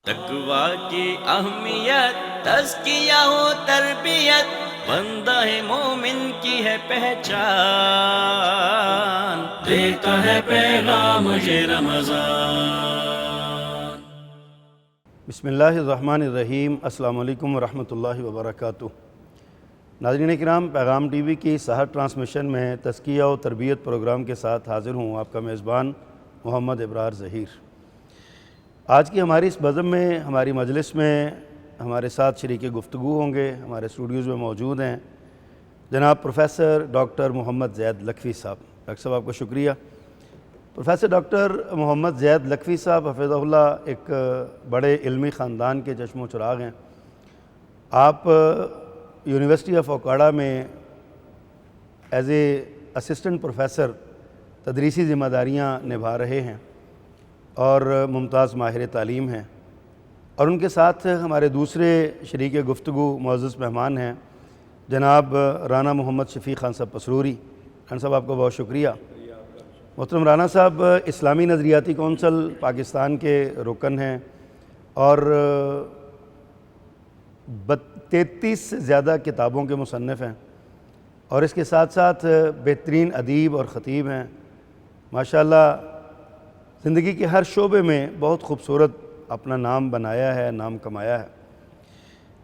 تقویٰ کی اہمیت تزکیہ و تربیت بندہ مومن کی ہے پہچان، دیتا ہے پیغام یہ رمضان۔ بسم اللہ الرحمن الرحیم۔ السلام علیکم ورحمۃ اللہ وبرکاتہ۔ ناظرین کرام، پیغام ٹی وی کی سحر ٹرانسمیشن میں تزکیہ و تربیت پروگرام کے ساتھ حاضر ہوں، آپ کا میزبان محمد ابرار ظہیر۔ آج کی ہماری اس بزم میں، ہماری مجلس میں ہمارے ساتھ شریک گفتگو ہوں گے، ہمارے اسٹوڈیوز میں موجود ہیں جناب پروفیسر ڈاکٹر محمد زید لکھوی صاحب۔ ڈاکٹر صاحب آپ کا شکریہ۔ پروفیسر ڈاکٹر محمد زید لکھوی صاحب حفظہ اللہ ایک بڑے علمی خاندان کے چشم و چراغ ہیں۔ آپ یونیورسٹی آف اوکاڑا میں ایز اے اسسٹنٹ پروفیسر تدریسی ذمہ داریاں نبھا رہے ہیں اور ممتاز ماہر تعلیم ہیں، اور ان کے ساتھ ہمارے دوسرے شریک گفتگو معزز مہمان ہیں جناب رانا محمد شفیق خان صاحب پسروری۔ خان صاحب آپ کا بہت شکریہ۔ محترم رانا صاحب اسلامی نظریاتی کونسل پاکستان کے رکن ہیں اور 33 سے زیادہ کتابوں کے مصنف ہیں، اور اس کے ساتھ ساتھ بہترین ادیب اور خطیب ہیں۔ ماشاءاللہ زندگی کے ہر شعبے میں بہت خوبصورت اپنا نام بنایا ہے، نام کمایا ہے۔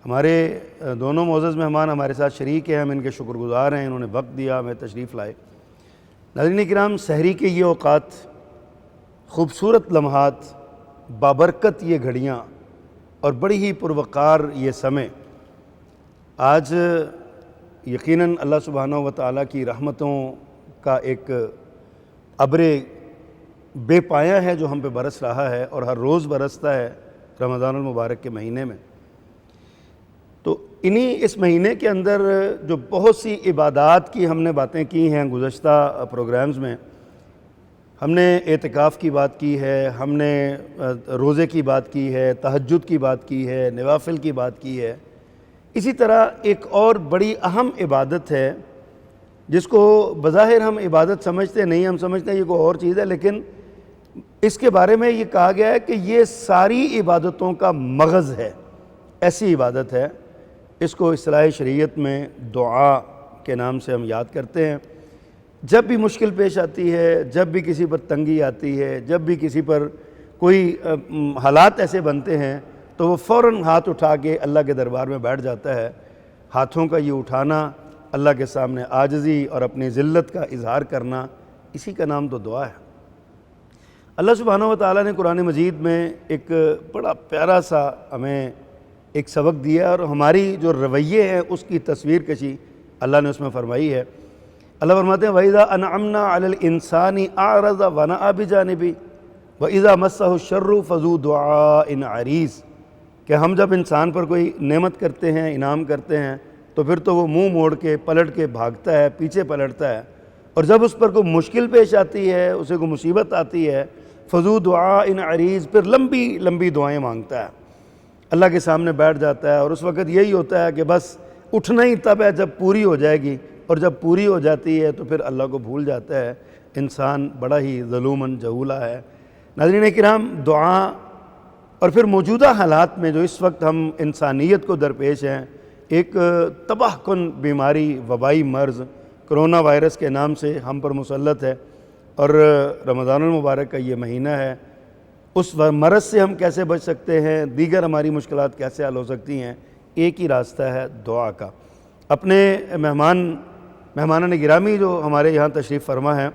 ہمارے دونوں معزز مہمان ہمارے ساتھ شریک ہیں، ہم ان کے شکر گزار ہیں، انہوں نے وقت دیا، ہمیں تشریف لائے۔ ناظرین کرام، سحری کے یہ اوقات، خوبصورت لمحات، بابرکت یہ گھڑیاں اور بڑی ہی پروقار یہ سمے آج یقیناً اللہ سبحانہ و تعالیٰ کی رحمتوں کا ایک ابر بے پایہ ہے جو ہم پہ برس رہا ہے، اور ہر روز برستا ہے رمضان المبارک کے مہینے میں۔ تو اس مہینے کے اندر جو بہت سی عبادات کی ہم نے باتیں کی ہیں گزشتہ پروگرامز میں، ہم نے اعتکاف کی بات کی ہے، ہم نے روزے کی بات کی ہے، تہجد کی بات کی ہے، نوافل کی بات کی ہے۔ اسی طرح ایک اور بڑی اہم عبادت ہے جس کو بظاہر ہم عبادت سمجھتے نہیں، ہم سمجھتے ہیں یہ کوئی اور چیز ہے، لیکن اس کے بارے میں یہ کہا گیا ہے کہ یہ ساری عبادتوں کا مغز ہے، ایسی عبادت ہے۔ اس کو اصطلاح شریعت میں دعا کے نام سے ہم یاد کرتے ہیں۔ جب بھی مشکل پیش آتی ہے، جب بھی کسی پر تنگی آتی ہے، جب بھی کسی پر کوئی حالات ایسے بنتے ہیں تو وہ فوراً ہاتھ اٹھا کے اللہ کے دربار میں بیٹھ جاتا ہے۔ ہاتھوں کا یہ اٹھانا، اللہ کے سامنے عاجزی اور اپنی ذلت کا اظہار کرنا، اسی کا نام تو دعا ہے۔ اللہ سبحانہ و تعالیٰ نے قرآن مجید میں ایک بڑا پیارا سا ہمیں ایک سبق دیا، اور ہماری جو رویے ہیں اس کی تصویر کشی اللہ نے اس میں فرمائی ہے۔ اللہ فرماتے ہیں وَإِذَا أَنْعَمْنَا عَلَى الْإِنسَانِ أَعْرَضَ وَنَأَىٰ بِجَانِبِهِ وَإِذَا مَسَّهُ الشَّرُّ فَذُو دُعَاءٍ عَرِيضٍ، کہ ہم جب انسان پر کوئی نعمت کرتے ہیں، انعام کرتے ہیں، تو پھر تو وہ منہ موڑ کے پلٹ کے بھاگتا ہے، پیچھے پلٹتا ہے، اور جب اس پر کوئی مشکل پیش آتی ہے، اسے کوئی مصیبت آتی ہے، فَذُو دُعَاءٍ عَرِيضٍ، پھر لمبی لمبی دعائیں مانگتا ہے، اللہ کے سامنے بیٹھ جاتا ہے، اور اس وقت یہی ہوتا ہے کہ بس اٹھنا ہی تب ہے جب پوری ہو جائے گی، اور جب پوری ہو جاتی ہے تو پھر اللہ کو بھول جاتا ہے۔ انسان بڑا ہی ظلوماً جہولا ہے۔ ناظرین کرام، دعا اور پھر موجودہ حالات میں جو اس وقت ہم انسانیت کو درپیش ہیں، ایک تباہ کن بیماری، وبائی مرض کرونا وائرس کے نام سے ہم پر مسلط ہے، اور رمضان المبارک کا یہ مہینہ ہے۔ اس مرض سے ہم کیسے بچ سکتے ہیں، دیگر ہماری مشکلات کیسے حل ہو سکتی ہیں، ایک ہی راستہ ہے دعا کا۔ اپنے مہمانان گرامی جو ہمارے یہاں تشریف فرما ہیں،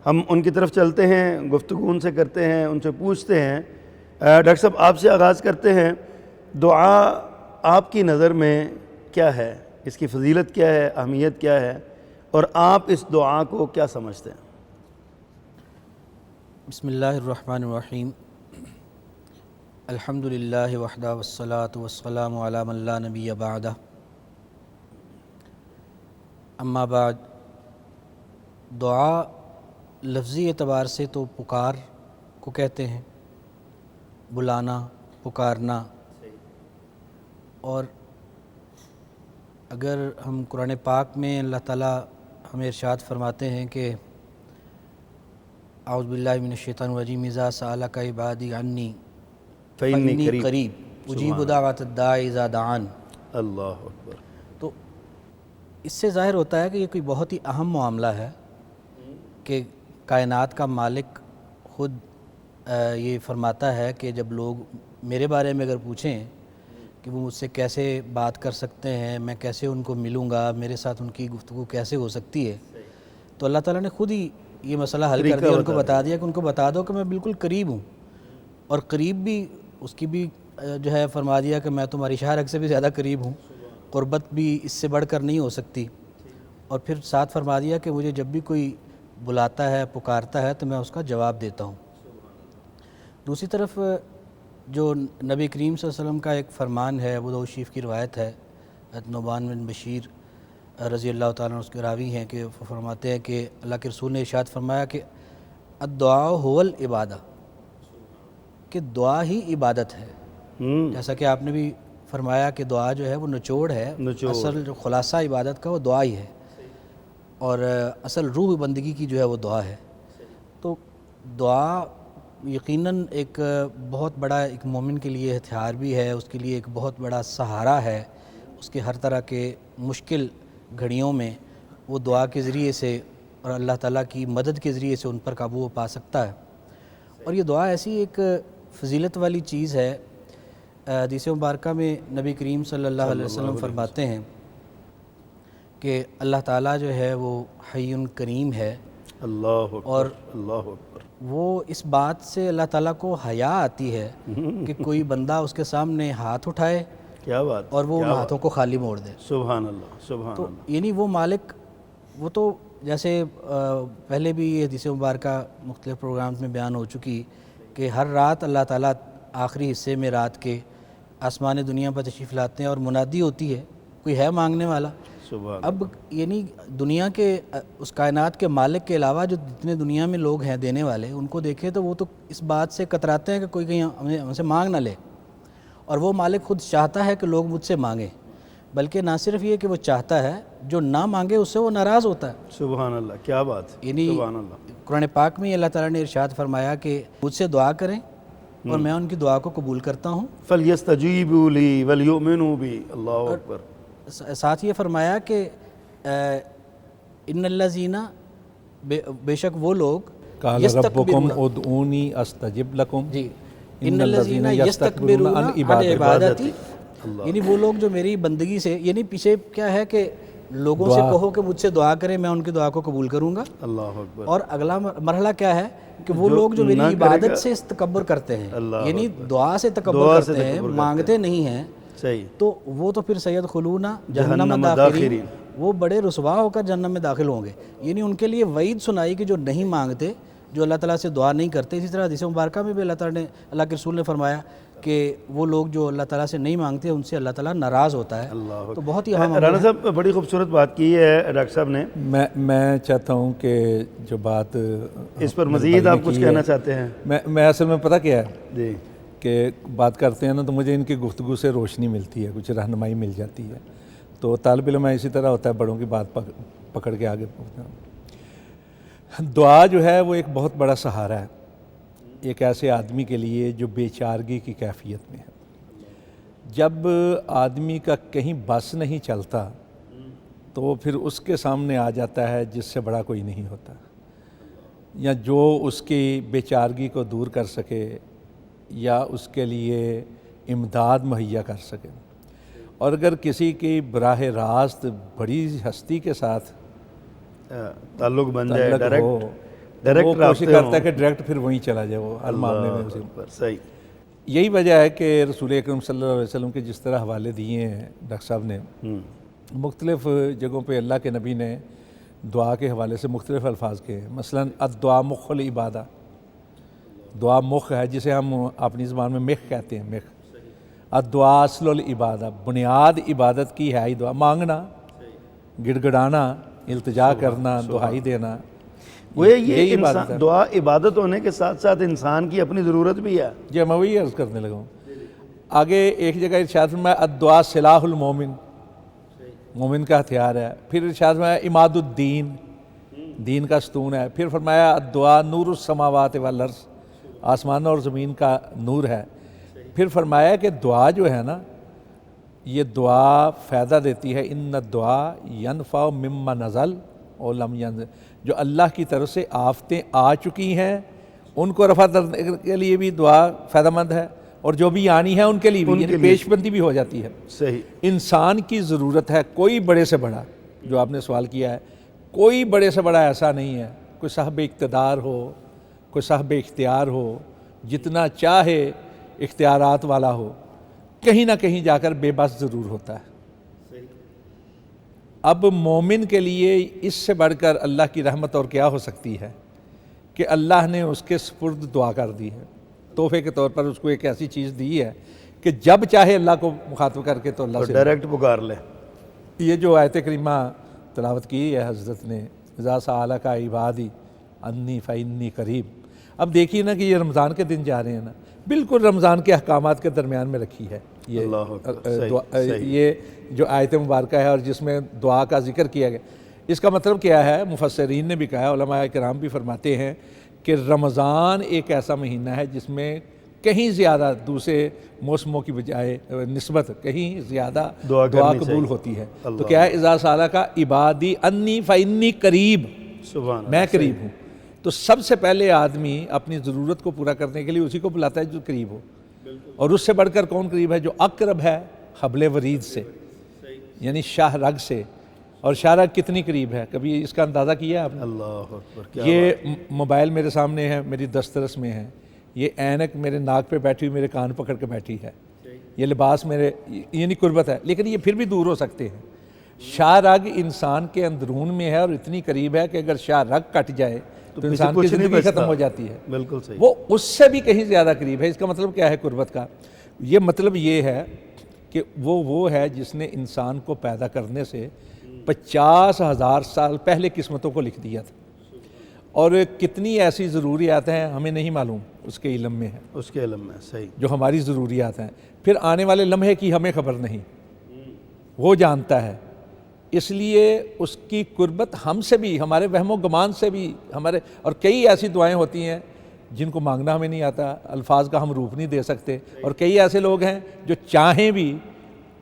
ہم ان کی طرف چلتے ہیں، گفتگو ان سے کرتے ہیں، ان سے پوچھتے ہیں۔ ڈاکٹر صاحب آپ سے آغاز کرتے ہیں، دعا آپ کی نظر میں کیا ہے، اس کی فضیلت کیا ہے، اہمیت کیا ہے، اور آپ اس دعا کو کیا سمجھتے ہیں؟ بسم اللہ الرحمن الرحیم۔ الحمدللہ وحدہ والصلاة والسلام علی من لا نبی بعدہ، اما بعد۔ دعا لفظی اعتبار سے تو پکار کو کہتے ہیں، بلانا، پکارنا، اور اگر ہم قرآن پاک میں اللہ تعالیٰ ہمیں ارشاد فرماتے ہیں کہ اعوذ باللہ من الشیطان الرجیم اذا سألک عبادی عنی فإنی قریب اجیب دعوت الداعی اذا دعان۔ اللہ اکبر۔ تو اس سے ظاہر ہوتا ہے کہ یہ کوئی بہت ہی اہم معاملہ ہے کہ کائنات کا مالک خود یہ فرماتا ہے کہ جب لوگ میرے بارے میں اگر پوچھیں کہ وہ مجھ سے کیسے بات کر سکتے ہیں، میں کیسے ان کو ملوں گا، میرے ساتھ ان کی گفتگو کیسے ہو سکتی ہے، تو اللہ تعالیٰ نے خود ہی یہ مسئلہ حل کر دیا، ان کو بتا دیا کہ ان کو بتا دو کہ میں بالکل قریب ہوں، اور قریب بھی اس کی بھی جو ہے فرما دیا کہ میں تمہاری شہرک سے بھی زیادہ قریب ہوں، قربت بھی اس سے بڑھ کر نہیں ہو سکتی، اور پھر ساتھ فرما دیا کہ مجھے جب بھی کوئی بلاتا ہے پکارتا ہے تو میں اس کا جواب دیتا ہوں۔ دوسری طرف جو نبی کریم صلی اللہ علیہ وسلم کا ایک فرمان ہے، ابو داؤد شریف کی روایت ہے، نعمان بن بشیر رضی اللہ تعالیٰ عنہ اس کے راوی ہیں کہ فرماتے ہیں کہ اللہ کے رسول نے ارشاد فرمایا کہ الدعاء هو العبادہ، کہ دعا ہی عبادت ہے۔ جیسا کہ آپ نے بھی فرمایا کہ دعا جو ہے وہ نچوڑ ہے، اصل جو خلاصہ عبادت کا وہ دعا ہی ہے، اور اصل روح بندگی کی جو ہے وہ دعا ہے۔ تو دعا یقیناً ایک بہت بڑا ایک مومن کے لیے ہتھیار بھی ہے، اس کے لیے ایک بہت بڑا سہارا ہے، اس کے ہر طرح کے مشکل گھڑیوں میں وہ دعا کے ذریعے سے اور اللہ تعالیٰ کی مدد کے ذریعے سے ان پر قابو پا سکتا ہے۔ اور یہ دعا ایسی ایک فضیلت والی چیز ہے، حدیث مبارکہ میں نبی کریم صلی اللہ علیہ وسلم فرماتے ہیں کہ اللہ تعالیٰ جو ہے وہ حی کریم ہے، اللہ اکبر، اور اللہ اکبر۔ وہ اس بات سے اللہ تعالیٰ کو حیا آتی ہے کہ کوئی بندہ اس کے سامنے ہاتھ اٹھائے کیا بات، اور وہ ان ہاتھوں کو خالی موڑ دے۔ سبحان اللہ، سبحان تو اللہ۔ یعنی وہ مالک، وہ تو جیسے پہلے بھی یہ حدیث مبارکہ مختلف پروگرامز میں بیان ہو چکی کہ ہر رات اللہ تعالیٰ آخری حصے میں رات کے آسمان دنیا پر تشریف لاتے ہیں اور منادی ہوتی ہے، کوئی ہے مانگنے والا۔ سبحان اب یعنی دنیا کے اس کائنات کے مالک کے علاوہ جو جتنے دنیا میں لوگ ہیں دینے والے، ان کو دیکھیں تو وہ تو اس بات سے کتراتے ہیں کہ کوئی کہیں ہم سے مانگ نہ لے، اور وہ مالک خود چاہتا ہے کہ لوگ مجھ سے مانگیں، بلکہ نہ صرف یہ کہ وہ چاہتا ہے، جو نہ مانگے اس سے وہ ناراض ہوتا ہے۔ سبحان اللہ، کیا بات، یعنی سبحان اللہ۔ قرآن پاک میں اللہ تعالیٰ نے ارشاد فرمایا کہ مجھ سے دعا کریں اور میں ان کی دعا کو قبول کرتا ہوں۔ فَلْيَسْتَجِيبُوا لِي وَلْيُؤْمِنُوا بِي، اللہ اکبر۔ ساتھ یہ فرمایا کہ ان الذین، بے شک وہ لوگ، قال ربکم ادعونی استجب لکم، جی، ان الذین یستکبرون عن عبادتی، یعنی وہ لوگ جو میری بندگی سے، یعنی پیچھے کیا ہے کہ لوگوں سے کہو کہ مجھ سے دعا کریں، میں ان کی دعا کو قبول کروں گا، اللہ اکبر۔ اور اگلا مرحلہ کیا ہے کہ وہ لوگ جو میری عبادت سے تکبر کرتے ہیں، یعنی دعا سے تکبر کرتے ہیں، مانگتے نہیں ہیں، صحیح، تو وہ تو پھر سید خلون جہنم داخرین، وہ بڑے رسوا ہو کر جہنم میں داخل ہوں گے۔ یعنی ان کے لیے وعید سنائی کہ جو نہیں مانگتے، جو اللہ تعالیٰ سے دعا نہیں کرتے۔ اسی طرح حدیث مبارکہ میں بھی اللہ تعالیٰ نے، اللہ کے رسول نے فرمایا کہ وہ لوگ جو اللہ تعالیٰ سے نہیں مانگتے ان سے اللہ تعالیٰ ناراض ہوتا ہے۔ تو بہت ہی اہم رانا صاحب بڑی خوبصورت بات کی ہے ڈاکٹر صاحب نے، میں چاہتا ہوں کہ جو بات اس پر مزید آپ کچھ کہنا چاہتے ہیں؟ میں اصل میں پتہ کیا ہے جی، کہ بات کرتے ہیں نا تو مجھے ان کی گفتگو سے روشنی ملتی ہے، کچھ رہنمائی مل جاتی ہے، تو طالب علم اسی طرح ہوتا ہے، بڑوں کی بات پکڑ کے آگے پڑھتا ہوں۔ دعا جو ہے وہ ایک بہت بڑا سہارا ہے ایک ایسے آدمی کے لیے جو بے چارگی کی کیفیت میں ہے۔ جب آدمی کا کہیں بس نہیں چلتا تو پھر اس کے سامنے آ جاتا ہے جس سے بڑا کوئی نہیں ہوتا، یا جو اس کی بے چارگی کو دور کر سکے یا اس کے لیے امداد مہیا کر سکے۔ اور اگر کسی کی براہ راست بڑی ہستی کے ساتھ تعلق بن جائے، ڈائریکٹ وہ کوشش کرتا ہے کہ ڈائریکٹ پھر وہیں چلا جائے وہ ہر معاملے میں اسے۔ صحیح، یہی وجہ ہے کہ رسول اکرم صلی اللہ علیہ وسلم کے جس طرح حوالے دیے ہیں ڈاکٹر صاحب نے، مختلف جگہوں پہ اللہ کے نبی نے دعا کے حوالے سے مختلف الفاظ کے ہیں۔ مثلا الدعاء مخ العبادہ، دعا مخ ہے جسے ہم اپنی زبان میں مخ کہتے ہیں، مخ۔ الدعاء اصل العبادہ، بنیاد عبادت کی ہے ہی دعا، مانگنا، گڑ گڑانا، التجا کرنا، دعائی دینا، وہ یہ انسان دعا عبادت ہونے کے ساتھ ساتھ انسان کی اپنی ضرورت بھی ہے۔ جی میں وہی عرض کرنے لگا ہوں۔ آگے ایک جگہ ارشاد میں الدعاء سلاح المومن، مومن کا ہتھیار ہے۔ پھر ارشاد میں عماد الدین، دین کا ستون ہے۔ پھر فرمایا الدعاء نور السماوات والارض، آسمان اور زمین کا نور ہے۔ پھر فرمایا کہ دعا جو ہے نا یہ دعا فائدہ دیتی ہے، ان الدعا ینفع مما نزل اور لم ینزل، جو اللہ کی طرف سے آفتیں آ چکی ہیں ان کو رفع کرنے کے لیے بھی دعا فائدہ مند ہے، اور جو بھی آنی ہے ان کے لیے بھی، یعنی پیش بندی بھی ہو جاتی ہے۔ صحیح۔ انسان کی ضرورت ہے، کوئی بڑے سے بڑا، جو آپ نے سوال کیا ہے، کوئی بڑے سے بڑا ایسا نہیں ہے، کوئی صاحب اقتدار ہو، کوئی صاحب اختیار ہو، جتنا چاہے اختیارات والا ہو، کہیں نہ کہیں جا کر بے بس ضرور ہوتا ہے۔ اب مومن کے لیے اس سے بڑھ کر اللہ کی رحمت اور کیا ہو سکتی ہے کہ اللہ نے اس کے سپرد دعا کر دی ہے، تحفے کے طور پر اس کو ایک ایسی چیز دی ہے کہ جب چاہے اللہ کو مخاطب کر کے تو اللہ سے ڈائریکٹ پکار لے۔ یہ جو آیت کریمہ تلاوت کی ہے حضرت نے، اذا سألک عبادی انی فإنی قریب، اب دیکھیے نا کہ یہ رمضان کے دن جا رہے ہیں نا، بالکل رمضان کے احکامات کے درمیان میں رکھی ہے یہ جو آیت مبارکہ ہے، اور جس میں دعا کا ذکر کیا گیا۔ اس کا مطلب کیا ہے؟ مفسرین نے بھی کہا ہے، علماء کرام بھی فرماتے ہیں کہ رمضان ایک ایسا مہینہ ہے جس میں کہیں زیادہ دوسرے موسموں کی بجائے نسبت کہیں زیادہ دعا قبول ہوتی ہے۔ تو کیا ہے؟ اذا سألک عبادی انی فإنی قریب، میں قریب ہوں۔ تو سب سے پہلے آدمی اپنی ضرورت کو پورا کرنے کے لیے اسی کو بلاتا ہے جو قریب ہو، اور اس سے بڑھ کر کون قریب ہے؟ جو اقرب ہے حبل ورید سے، یعنی شاہ رگ سے۔ اور شاہ رگ کتنی قریب ہے، کبھی اس کا اندازہ کیا آپ نے؟ اللہ اکبر۔ یہ موبائل میرے سامنے ہے، میری دسترس میں ہے، یہ اینک میرے ناک پہ بیٹھی ہوئی میرے کان پکڑ کے بیٹھی ہے، یہ لباس میرے، یعنی قربت ہے، لیکن یہ پھر بھی دور ہو سکتے ہیں۔ شاہ رگ انسان کے اندرون میں ہے اور اتنی قریب ہے کہ اگر شاہ رگ کٹ جائے تو انسان کی زندگی ختم ہو جاتی ہے۔ بالکل صحیح۔ وہ اس سے بھی کہیں زیادہ قریب ہے۔ اس کا مطلب کیا ہے قربت کا؟ یہ مطلب یہ ہے کہ وہ ہے جس نے انسان کو پیدا کرنے سے 50,000 سال پہلے قسمتوں کو لکھ دیا تھا، اور کتنی ایسی ضروریات ہیں ہمیں نہیں معلوم، اس کے علم میں ہے، اس کے علم میں، صحیح۔ جو ہماری ضروریات ہیں، پھر آنے والے لمحے کی ہمیں خبر نہیں، وہ جانتا ہے۔ اس لیے اس کی قربت ہم سے بھی، ہمارے وہم و گمان سے بھی، ہمارے، اور کئی ایسی دعائیں ہوتی ہیں جن کو مانگنا ہمیں نہیں آتا، الفاظ کا ہم روپ نہیں دے سکتے، اور کئی ایسے لوگ ہیں جو چاہیں بھی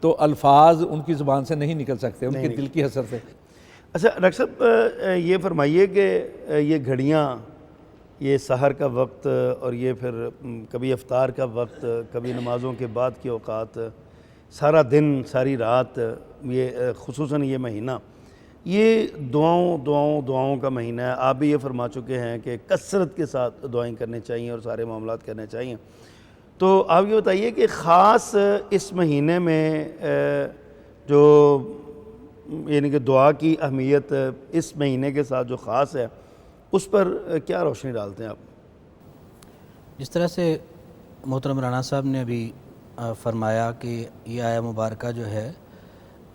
تو الفاظ ان کی زبان سے نہیں نکل سکتے، ان کے دل کی حسرت سے۔ اچھا ڈاکٹر صاحب، یہ فرمائیے کہ یہ گھڑیاں، یہ سحر کا وقت، اور یہ پھر کبھی افطار کا وقت، کبھی نمازوں کے بعد کے اوقات، سارا دن ساری رات، یہ خصوصاً یہ مہینہ، یہ دعاؤں کا مہینہ ہے۔ آپ بھی یہ فرما چکے ہیں کہ کثرت کے ساتھ دعائیں کرنے چاہیے اور سارے معاملات کرنے چاہیے۔ تو آپ یہ بتائیے کہ خاص اس مہینے میں جو یعنی کہ دعا کی اہمیت اس مہینے کے ساتھ جو خاص ہے، اس پر کیا روشنی ڈالتے ہیں آپ؟ جس طرح سے محترم رانا صاحب نے ابھی فرمایا کہ یہ آیہ مبارکہ جو ہے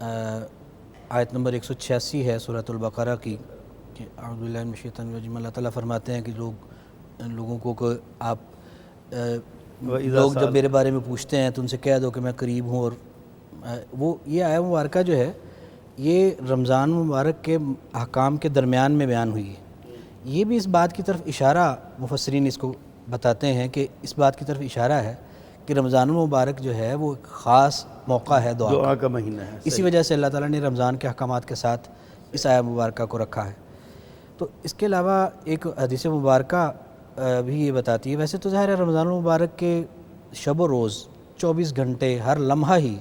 آیت نمبر 186 ہے سورۃ البقرہ کی، کہ اعوذ باللہ من الشیطان الرجیم، اللہ تعالیٰ فرماتے ہیں کہ لوگوں کو کہ آپ لوگ جب میرے بارے میں پوچھتے ہیں تو ان سے کہہ دو کہ میں قریب ہوں، اور وہ یہ آیہ مبارکہ جو ہے یہ رمضان مبارک کے احکام کے درمیان میں بیان ہوئی ہے۔ یہ بھی اس بات کی طرف اشارہ، مفسرین اس کو بتاتے ہیں کہ اس بات کی طرف اشارہ ہے کہ رمضان المبارک جو ہے وہ ایک خاص موقع ہے دعا کا مہینہ ہے، اسی وجہ سے اللہ تعالیٰ نے رمضان کے احکامات کے ساتھ اس آیہ مبارکہ کو رکھا ہے۔ تو اس کے علاوہ ایک حدیث مبارکہ بھی یہ بتاتی ہے، ویسے تو ظاہر ہے رمضان المبارک کے شب و روز 24 گھنٹے ہر لمحہ ہی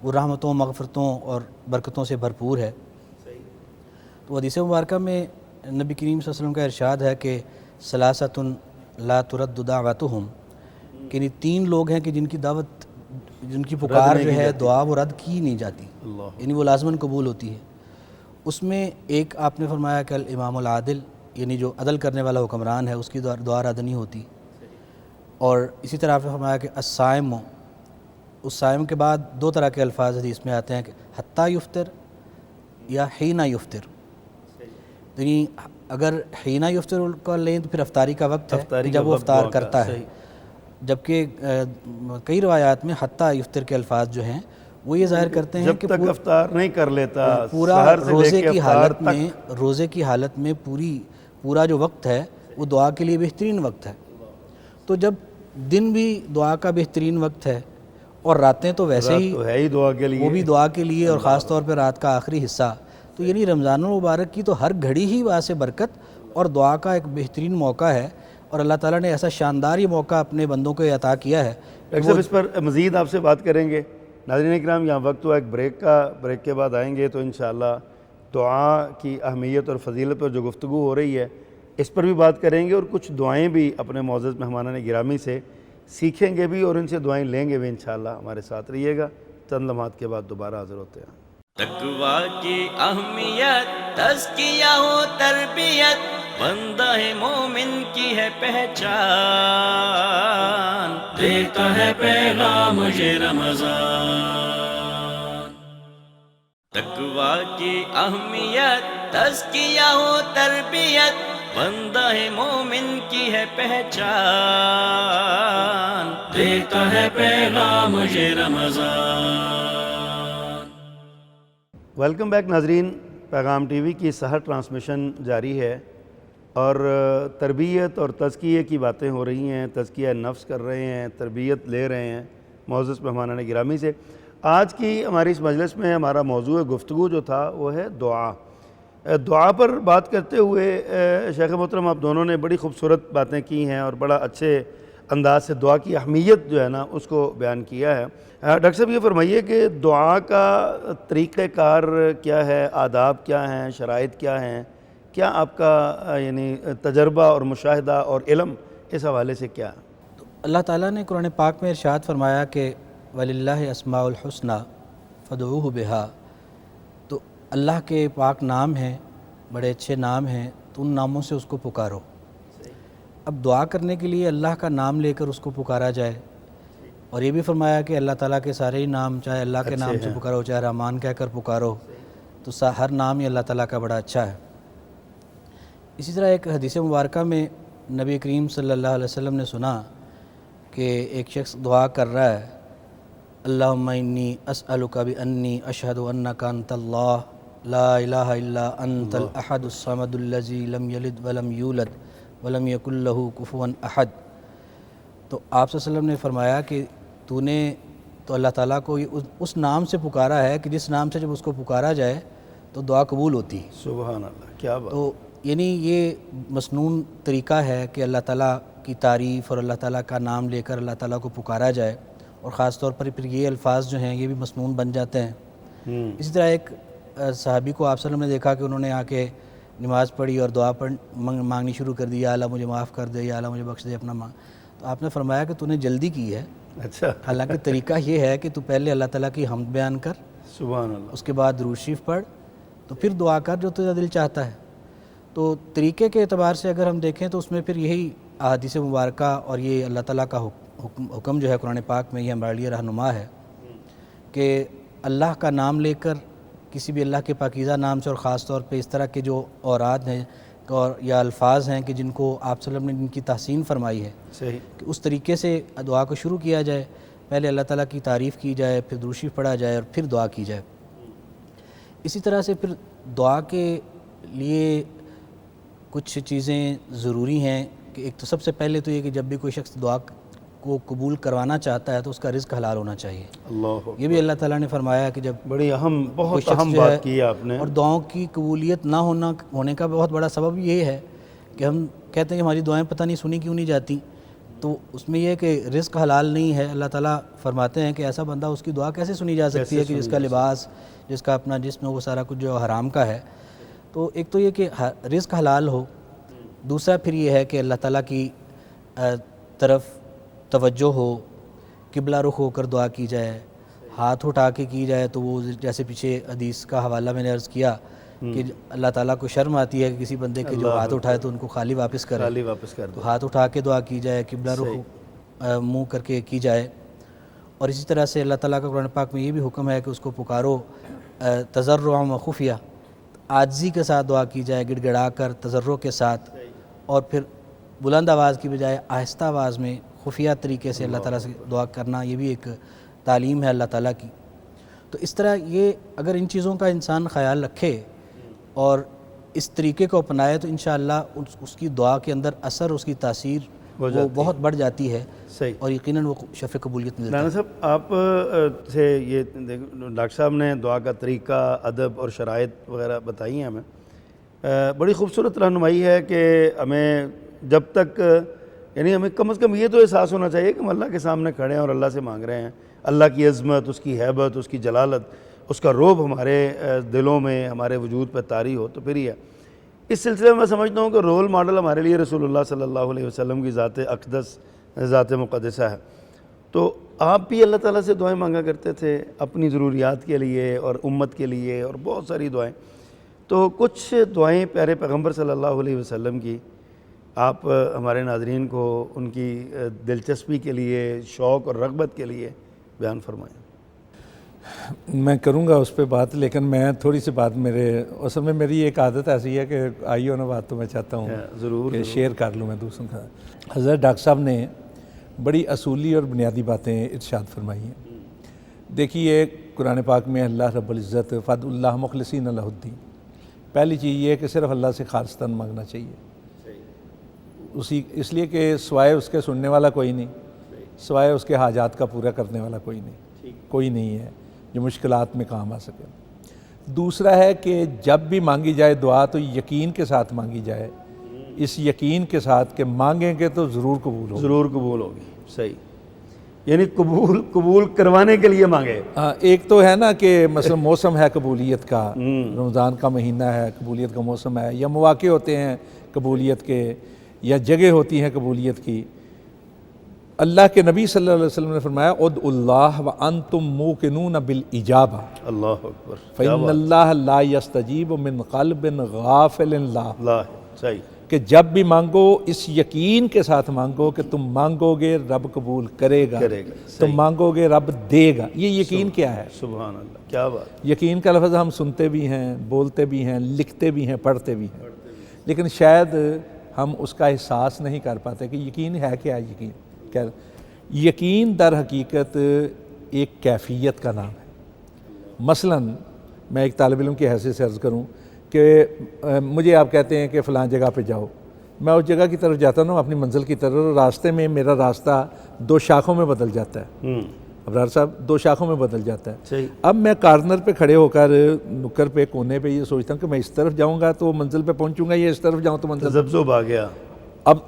وہ رحمتوں، مغفرتوں اور برکتوں سے بھرپور ہے۔ تو حدیث مبارکہ میں نبی کریم صلی اللہ علیہ وسلم کا ارشاد ہے کہ ثلاثۃ لا ترد دعوتہم، کہ 3 لوگ ہیں کہ جن کی دعوت، جن کی پکار جو ہے دعا وہ رد کی نہیں جاتی، یعنی وہ لازماً قبول ہوتی ہے۔ اس میں ایک آپ نے فرمایا کہ الامام العادل، یعنی جو عدل کرنے والا حکمران ہے اس کی دعا رد نہیں ہوتی، اور اسی طرح آپ نے فرمایا کہ الصائم، اس صائم کے بعد 2 طرح کے الفاظ حدیث میں آتے ہیں کہ حتیٰ یفطر یا حین یفطر، یعنی اگر حین یفطر کا لیں تو پھر افطاری کا وقت ہے جب وہ افطار کرتا ہے، جبکہ کئی روایات میں حتیٰ یفطر کے الفاظ جو ہیں وہ یہ ظاہر کرتے ہیں کہ جب تک افطار نہیں کر لیتا، پورا روزے کی حالت میں پورا جو وقت ہے وہ دعا کے لیے بہترین وقت ہے۔ تو جب دن بھی دعا کا بہترین وقت ہے اور راتیں تو ویسے ہی تو ہے ہی دعا کے لیے، وہ بھی دعا کے لیے، اور خاص طور پہ رات کا آخری حصہ. تو یعنی رمضان المبارک کی تو ہر گھڑی ہی باعث برکت اور دعا کا ایک بہترین موقع ہے، اور اللہ تعالیٰ نے ایسا شاندار یہ موقع اپنے بندوں کو عطا کیا ہے. ڈاکٹر صاحب اس پر مزید آپ سے بات کریں گے. ناظرین اکرام، یہاں وقت ہوا ایک بریک کے بعد آئیں گے تو انشاءاللہ دعا کی اہمیت اور فضیلت پر جو گفتگو ہو رہی ہے اس پر بھی بات کریں گے، اور کچھ دعائیں بھی اپنے معزز مہمانان گرامی سے سیکھیں گے بھی اور ان سے دعائیں لیں گے بھی انشاءاللہ. ہمارے ساتھ رہیے گا، چند لمحات کے بعد دوبارہ حاضر ہوتے ہیں. تقویٰ کی اہمیت، تزکیہ و تربیت، بندہ مومن کی ہے پہچان. دیتا ہے پیغام یہ رمضان. تقویٰ کی اہمیت، تزکیہ و تربیت، بندہ مومن کی ہے پہچان. دیتا ہے پیغام یہ رمضان. ویلکم بیک ناظرین. پیغام ٹی وی کی سحر ٹرانسمیشن جاری ہے اور تربیت اور تزکیے کی باتیں ہو رہی ہیں، تزکیہ نفس کر رہے ہیں، تربیت لے رہے ہیں معزز مہمانان گرامی سے. آج کی ہماری اس مجلس میں ہمارا موضوع گفتگو جو تھا وہ ہے دعا. دعا پر بات کرتے ہوئے شیخ محترم آپ دونوں نے بڑی خوبصورت باتیں کی ہیں اور بڑا اچھے انداز سے دعا کی اہمیت جو ہے نا اس کو بیان کیا ہے. ڈاکٹر صاحب یہ فرمائیے کہ دعا کا طریقہ کار کیا ہے، آداب کیا ہیں، شرائط کیا ہیں، کیا آپ کا یعنی تجربہ اور مشاہدہ اور علم اس حوالے سے کیا ہے؟ تو اللہ تعالیٰ نے قرآن پاک میں ارشاد فرمایا کہ وَلِلَّهِ اسماء الحسنى فادعوه بها. تو اللہ کے پاک نام ہیں، بڑے اچھے نام ہیں، تو ان ناموں سے اس کو پکارو. اب دعا کرنے کے لیے اللہ کا نام لے کر اس کو پکارا جائے، اور یہ بھی فرمایا کہ اللہ تعالیٰ کے سارے ہی نام چاہے اللہ کے نام سے پکارو چاہے رحمان کہہ کر پکارو، تو ہر نام ہی اللہ تعالیٰ کا بڑا اچھا ہے. اسی طرح ایک حدیث مبارکہ میں نبی کریم صلی اللہ علیہ وسلم نے سنا کہ ایک شخص دعا کر رہا ہے، اللہم انی اسألک بانی اشہد انک انت اللہ لا الہ الا انت الاحد الصمد الذی لم یلد ولم یولد ولم یکن لہ کفوا احد. تو آپ صلی اللہ علیہ وسلم نے فرمایا کہ تو نے تو اللہ تعالیٰ کو اس نام سے پکارا ہے کہ جس نام سے جب اس کو پکارا جائے تو دعا قبول ہوتی ہے. سبحان اللہ، کیا بات. تو یعنی یہ مسنون طریقہ ہے کہ اللہ تعالیٰ کی تعریف اور اللہ تعالیٰ کا نام لے کر اللہ تعالیٰ کو پکارا جائے، اور خاص طور پر پھر یہ الفاظ جو ہیں یہ بھی مسنون بن جاتے ہیں. اسی طرح ایک صحابی کو آپ صلی اللہ علیہ وسلم نے دیکھا کہ انہوں نے آ کے نماز پڑھی اور دعا مانگنی شروع کر دی، یا اللہ مجھے معاف کر دے، یا اللہ مجھے بخش دے اپنا تو آپ نے فرمایا کہ تو نے جلدی کی ہے. اچھا. حالانکہ طریقہ یہ ہے کہ تو پہلے اللہ تعالیٰ کی حمد بیان کر، سبحان اللہ، اس کے بعد درود شریف پڑھ، تو پھر دعا کر جو تجھے دل چاہتا ہے. تو طریقے کے اعتبار سے اگر ہم دیکھیں تو اس میں پھر یہی احادیث مبارکہ اور یہ اللہ تعالیٰ کا حکم جو ہے قرآن پاک میں یہ ہمارے لیے رہنما ہے کہ اللہ کا نام لے کر کسی بھی اللہ کے پاکیزہ نام سے، اور خاص طور پہ اس طرح کے جو اوراد ہیں اور یا الفاظ ہیں کہ جن کو آپ صلی اللہ علیہ وسلم نے جن کی تحسین فرمائی ہے، صحیح، کہ اس طریقے سے دعا کو شروع کیا جائے. پہلے اللہ تعالیٰ کی تعریف کی جائے، پھر درود شریف پڑھا جائے اور پھر دعا کی جائے. اسی طرح سے پھر دعا کے لیے کچھ چیزیں ضروری ہیں کہ ایک تو سب سے پہلے تو یہ کہ جب بھی کوئی شخص دعا کو قبول کروانا چاہتا ہے تو اس کا رزق حلال ہونا چاہیے. اللہ، یہ بھی اللہ تعالیٰ نے فرمایا کہ جب بڑی اہم، کوئی بہت شخص اہم جو ہے بات کی ہے آپ نے. اور دعاؤں کی قبولیت نہ ہونے کا بہت بڑا سبب یہ ہے کہ ہم کہتے ہیں کہ ہماری دعائیں پتہ نہیں سنی کیوں نہیں جاتی. تو اس میں یہ ہے کہ رزق حلال نہیں ہے. اللہ تعالیٰ فرماتے ہیں کہ ایسا بندہ اس کی دعا کیسے سنی جا سکتی ہے کہ جس کا لباس، جس کا اپنا جسم، وہ سارا کچھ جو حرام کا ہے. تو ایک تو یہ کہ رزق حلال ہو، دوسرا پھر یہ ہے کہ اللہ تعالیٰ کی طرف توجہ ہو، قبلہ رخ ہو کر دعا کی جائے. ہاتھ اٹھا کے کی جائے تو وہ جیسے پیچھے حدیث کا حوالہ میں نے عرض کیا کہ اللہ تعالیٰ کو شرم آتی ہے کہ کسی بندے کے جو ہاتھ اٹھائے تو ان کو خالی واپس کرے. خالی واپس کر دو. تو ہاتھ اٹھا کے دعا کی جائے، قبلہ رخ منہ کر کے کی جائے. اور اسی طرح سے اللہ تعالیٰ کا قرآن پاک میں یہ بھی حکم ہے کہ اس کو پکارو تضرعا و خفیہ، عاجزی کے ساتھ دعا کی جائے، گڑ گڑا کر تضرع کے ساتھ، اور پھر بلند آواز کی بجائے آہستہ آواز میں خفیہ طریقے سے اللہ تعالیٰ سے دعا کرنا، یہ بھی ایک تعلیم ہے اللہ تعالیٰ کی. تو اس طرح یہ اگر ان چیزوں کا انسان خیال رکھے اور اس طریقے کو اپنائے تو انشاءاللہ اس کی دعا کے اندر اثر، اس کی تاثیر وہ بہت بڑھ جاتی ہے صحیح. اور یقیناً وہ شفع قبولیت ملتا ہے. رانا صاحب آپ سے یہ ڈاکٹر صاحب نے دعا کا طریقہ، ادب اور شرائط وغیرہ بتائی ہیں ہمیں. بڑی خوبصورت رہنمائی ہے کہ ہمیں جب تک یعنی ہمیں کم از کم یہ تو احساس ہونا چاہیے کہ ہم اللہ کے سامنے کھڑے ہیں اور اللہ سے مانگ رہے ہیں. اللہ کی عظمت، اس کی ہیبت، اس کی جلالت، اس کا رعب ہمارے دلوں میں، ہمارے وجود پہ طاری ہو تو پھر ہی ہے. اس سلسلے میں میں سمجھتا ہوں کہ رول ماڈل ہمارے لیے رسول اللہ صلی اللہ علیہ وسلم کی ذات اقدس، ذات مقدسہ ہے. تو آپ بھی اللہ تعالیٰ سے دعائیں مانگا کرتے تھے اپنی ضروریات کے لیے اور امت کے لیے اور بہت ساری دعائیں. تو کچھ دعائیں پیارے پیغمبر صلی اللہ علیہ وسلم کی آپ ہمارے ناظرین کو ان کی دلچسپی کے لیے، شوق اور رغبت کے لیے بیان فرمائیں. میں کروں گا اس پہ بات، لیکن میں تھوڑی سی بات اصل میں میری ایک عادت ایسی ہے کہ آئی ہو نا بات تو میں چاہتا ہوں ضرور کہ شیئر کر لوں میں دوسروں کا. حضرت ڈاکٹر صاحب نے بڑی اصولی اور بنیادی باتیں ارشاد فرمائی ہیں. دیکھیے قرآن پاک میں اللہ رب العزت فد اللہ مخلصین لہ الدین، پہلی چیز یہ ہے کہ صرف اللہ سے خالصتاً مانگنا چاہیے. اس لیے کہ سوائے اس کے سننے والا کوئی نہیں، سوائے اس کے حاجات کا پورا کرنے والا کوئی نہیں ہے جو مشکلات میں کام آ سکے. دوسرا ہے کہ جب بھی مانگی جائے دعا تو یقین کے ساتھ مانگی جائے، اس یقین کے ساتھ کہ مانگیں گے تو ضرور قبول ہوگی. ضرور قبول ہوگی. صحیح، یعنی قبول کروانے کے لیے مانگے. ایک تو ہے نا کہ مثلا موسم ہے قبولیت کا، رمضان کا مہینہ ہے، قبولیت کا موسم ہے، یا مواقع ہوتے ہیں قبولیت کے، یا جگہ ہوتی ہیں قبولیت کی. اللہ کے نبی صلی اللہ علیہ وسلم نے فرمایا ادعوا اللہ وانتم موقنون بالاجابہ. اللہ اکبر. فإن اللہ لا یستجیب من قلب غافل لاہ. اللہ صحیح، کہ جب بھی مانگو اس یقین کے ساتھ مانگو کہ تم مانگو گے رب قبول کرے گا. تم مانگو گے رب دے گا. یہ یقین کیا ہے؟ سبحان اللہ، کیا بات. یقین کا لفظ ہم سنتے بھی ہیں، بولتے بھی ہیں، لکھتے بھی ہیں، پڑھتے بھی ہیں، لیکن شاید ہم اس کا احساس نہیں کر پاتے کہ یقین ہے کیا ہے. یقین در حقیقت ایک کیفیت کا نام ہے. مثلا میں ایک طالب علم کی حیثیت سے عرض کروں کہ مجھے آپ کہتے ہیں کہ فلاں جگہ پہ جاؤ، میں اس جگہ کی طرف جاتا ہوں اپنی منزل کی طرف، راستے میں میرا راستہ 2 شاخوں میں بدل جاتا ہے. ابرار صاحب 2 شاخوں میں بدل جاتا ہے. اب میں کارنر پہ کھڑے ہو کر نکر پہ کونے پہ یہ سوچتا ہوں کہ میں اس طرف جاؤں گا تو منزل پہ پہنچوں گا، یا اس طرف جاؤں تو منزل تذبذب آ گیا. اب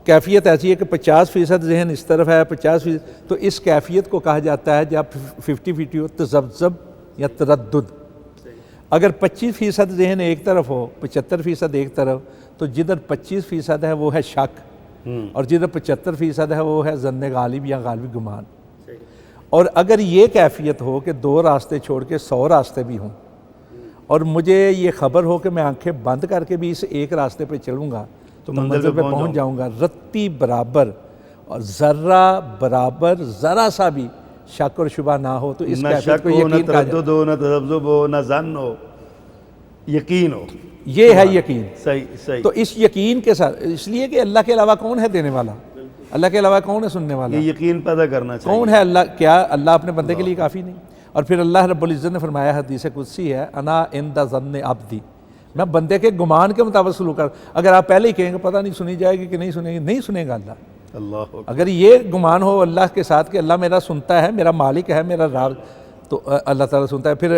کیفیت ایسی ہے کہ 50% ذہن اس طرف ہے، 50%، تو اس کیفیت کو کہا جاتا ہے جب 50-50 ہو تذبذب یا تردد. اگر 25% ذہن ایک طرف ہو، 75% ایک طرف، تو جدھر 25% ہے وہ ہے شک، اور جدھر 75% ہے وہ ہے ظن غالب یا غالبی گمان. اور اگر یہ کیفیت ہو کہ 2 راستے چھوڑ کے 100 راستے بھی ہوں، اور مجھے یہ خبر ہو کہ میں آنکھیں بند کر کے بھی اس ایک راستے پہ چلوں گا تو منزل پہ پہنچ جاؤں گا، رتی برابر اور ذرہ برابر ذرا سا بھی شک اور شبہ نہ ہو تو اس کیفیت کو یقین کہا جاتا ہے. نہ تردد ہو، نہ تذبذب ہو، نہ ظن ہو، یقین ہو. یہ ہے یقین. صحیح. تو اس یقین کے ساتھ، اس لیے کہ اللہ کے علاوہ کون ہے دینے والا، اللہ کے علاوہ کون ہے سننے والا، یہ یقین پیدا کرنا چاہیے. کون ہے اللہ؟ کیا اللہ اپنے بندے کے لیے کافی نہیں؟ اور پھر اللہ رب العزت نے فرمایا، حدیث قدسی ہے، انا عند ظن عبدی، میں بندے کے گمان کے مطابق سلوک کر. اگر آپ پہلے ہی کہیں گے پتہ نہیں سنی جائے گی کہ نہیں سنے گی، نہیں سنے گا اللہ. اگر یہ گمان ہو اللہ کے ساتھ کہ اللہ میرا سنتا ہے، میرا مالک ہے، میرا رب، تو اللہ تعالیٰ سنتا ہے. پھر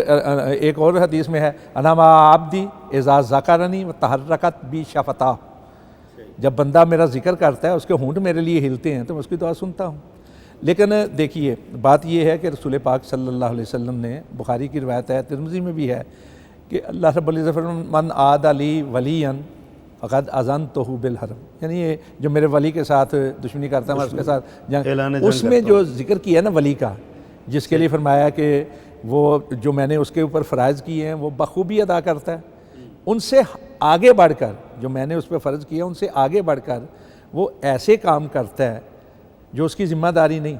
ایک اور حدیث میں ہے، انا مع عبدی اذا ذکرنی وتحرکت بی شفتاہ، جب بندہ میرا ذکر کرتا ہے، اس کے ہونٹ میرے لیے ہلتے ہیں تو میں اس کی دعا سنتا ہوں. لیکن دیکھیے بات یہ ہے کہ رسول پاک صلی اللہ علیہ وسلم نے، بخاری کی روایت ہے، ترمذی میں بھی ہے، کہ اللہ رب العزت فرماتا من عاد لی ولیا فقد اذنتہ بالحرب، یعنی یہ جو میرے ولی کے ساتھ دشمنی کرتا ہے میں اس کے ساتھ جنگ. اس میں جو ذکر کیا نا ولی کا، جس کے لیے فرمایا کہ وہ جو میں نے اس کے اوپر فرائض کیے ہیں وہ بخوبی ادا کرتا ہے، ان سے آگے بڑھ کر جو میں نے اس پہ فرض کیا ان سے آگے بڑھ کر وہ ایسے کام کرتا ہے جو اس کی ذمہ داری نہیں،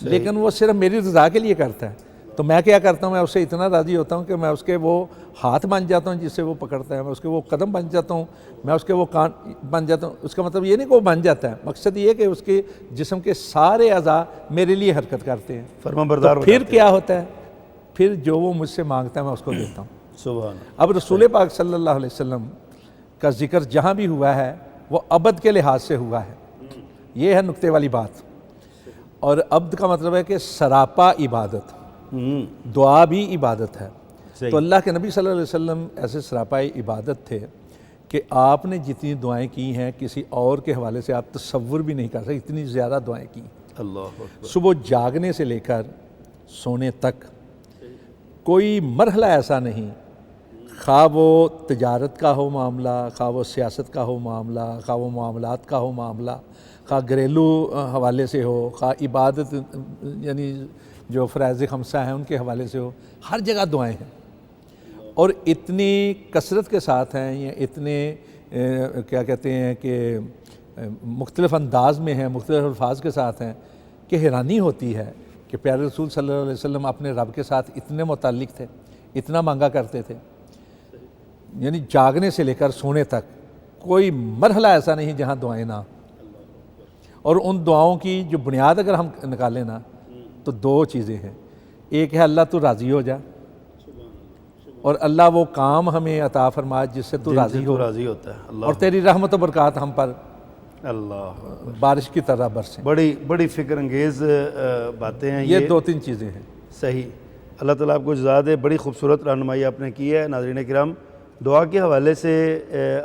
لیکن وہ صرف میری رضا کے لیے کرتا ہے. تو میں کیا کرتا ہوں، میں اس سے اتنا راضی ہوتا ہوں کہ میں اس کے وہ ہاتھ بن جاتا ہوں جس سے وہ پکڑتا ہے، میں اس کے وہ قدم بن جاتا ہوں، میں اس کے وہ کان بن جاتا ہوں. اس کا مطلب یہ نہیں کہ وہ بن جاتا ہے، مقصد یہ کہ اس کے جسم کے سارے اعضاء میرے لیے حرکت کرتے ہیں. فرما بردار. پھر کیا ہوتا ہے، پھر جو وہ مجھ سے مانگتا ہے میں اس کو دیتا ہوں. سبحان. اب رسول پاک صلی اللہ علیہ وسلم کا ذکر جہاں بھی ہوا ہے وہ ابد کے لحاظ سے ہوا ہے. یہ ہے نکتے والی بات. اور عبد کا مطلب ہے کہ سراپا عبادت. دعا بھی عبادت ہے. تو اللہ کے نبی صلی اللہ علیہ وسلم ایسے سراپا عبادت تھے کہ آپ نے جتنی دعائیں کی ہیں کسی اور کے حوالے سے آپ تصور بھی نہیں کر سکتے، اتنی زیادہ دعائیں کی. اللہ صبح جاگنے سے لے کر سونے تک کوئی مرحلہ ایسا نہیں، خواہ وہ تجارت کا ہو معاملہ، خواہ وہ سیاست کا ہو معاملہ، خواہ وہ معاملات کا ہو معاملہ، خواہ گھریلو حوالے سے ہو، خواہ عبادت یعنی جو فرائض خمسہ ہیں ان کے حوالے سے ہو، ہر جگہ دعائیں ہیں. اور اتنی کثرت کے ساتھ ہیں، یہ اتنے کیا کہتے ہیں کہ مختلف انداز میں ہیں، مختلف الفاظ کے ساتھ ہیں کہ حیرانی ہوتی ہے کہ پیارے رسول صلی اللہ علیہ وسلم اپنے رب کے ساتھ اتنے متعلق تھے، اتنا مانگا کرتے تھے. یعنی جاگنے سے لے کر سونے تک کوئی مرحلہ ایسا نہیں جہاں دعائیں نہ. اور ان دعاؤں کی جو بنیاد اگر ہم نکالیں نا تو دو چیزیں ہیں. ایک ہے اللہ تو راضی ہو جا، اور اللہ وہ کام ہمیں عطا فرما جس سے تو راضی ہو، راضی ہوتا ہے. اللہ اور تیری رحمت و برکات ہم پر اللہ بارش کی طرح برسیں. بڑی فکر انگیز باتیں ہیں یہ دو تین چیزیں ہیں. صحیح. اللہ تعالیٰ آپ کو جزا دے. بڑی خوبصورت رہنمائی آپ نے کی ہے. ناظرین کرام، دعا کے حوالے سے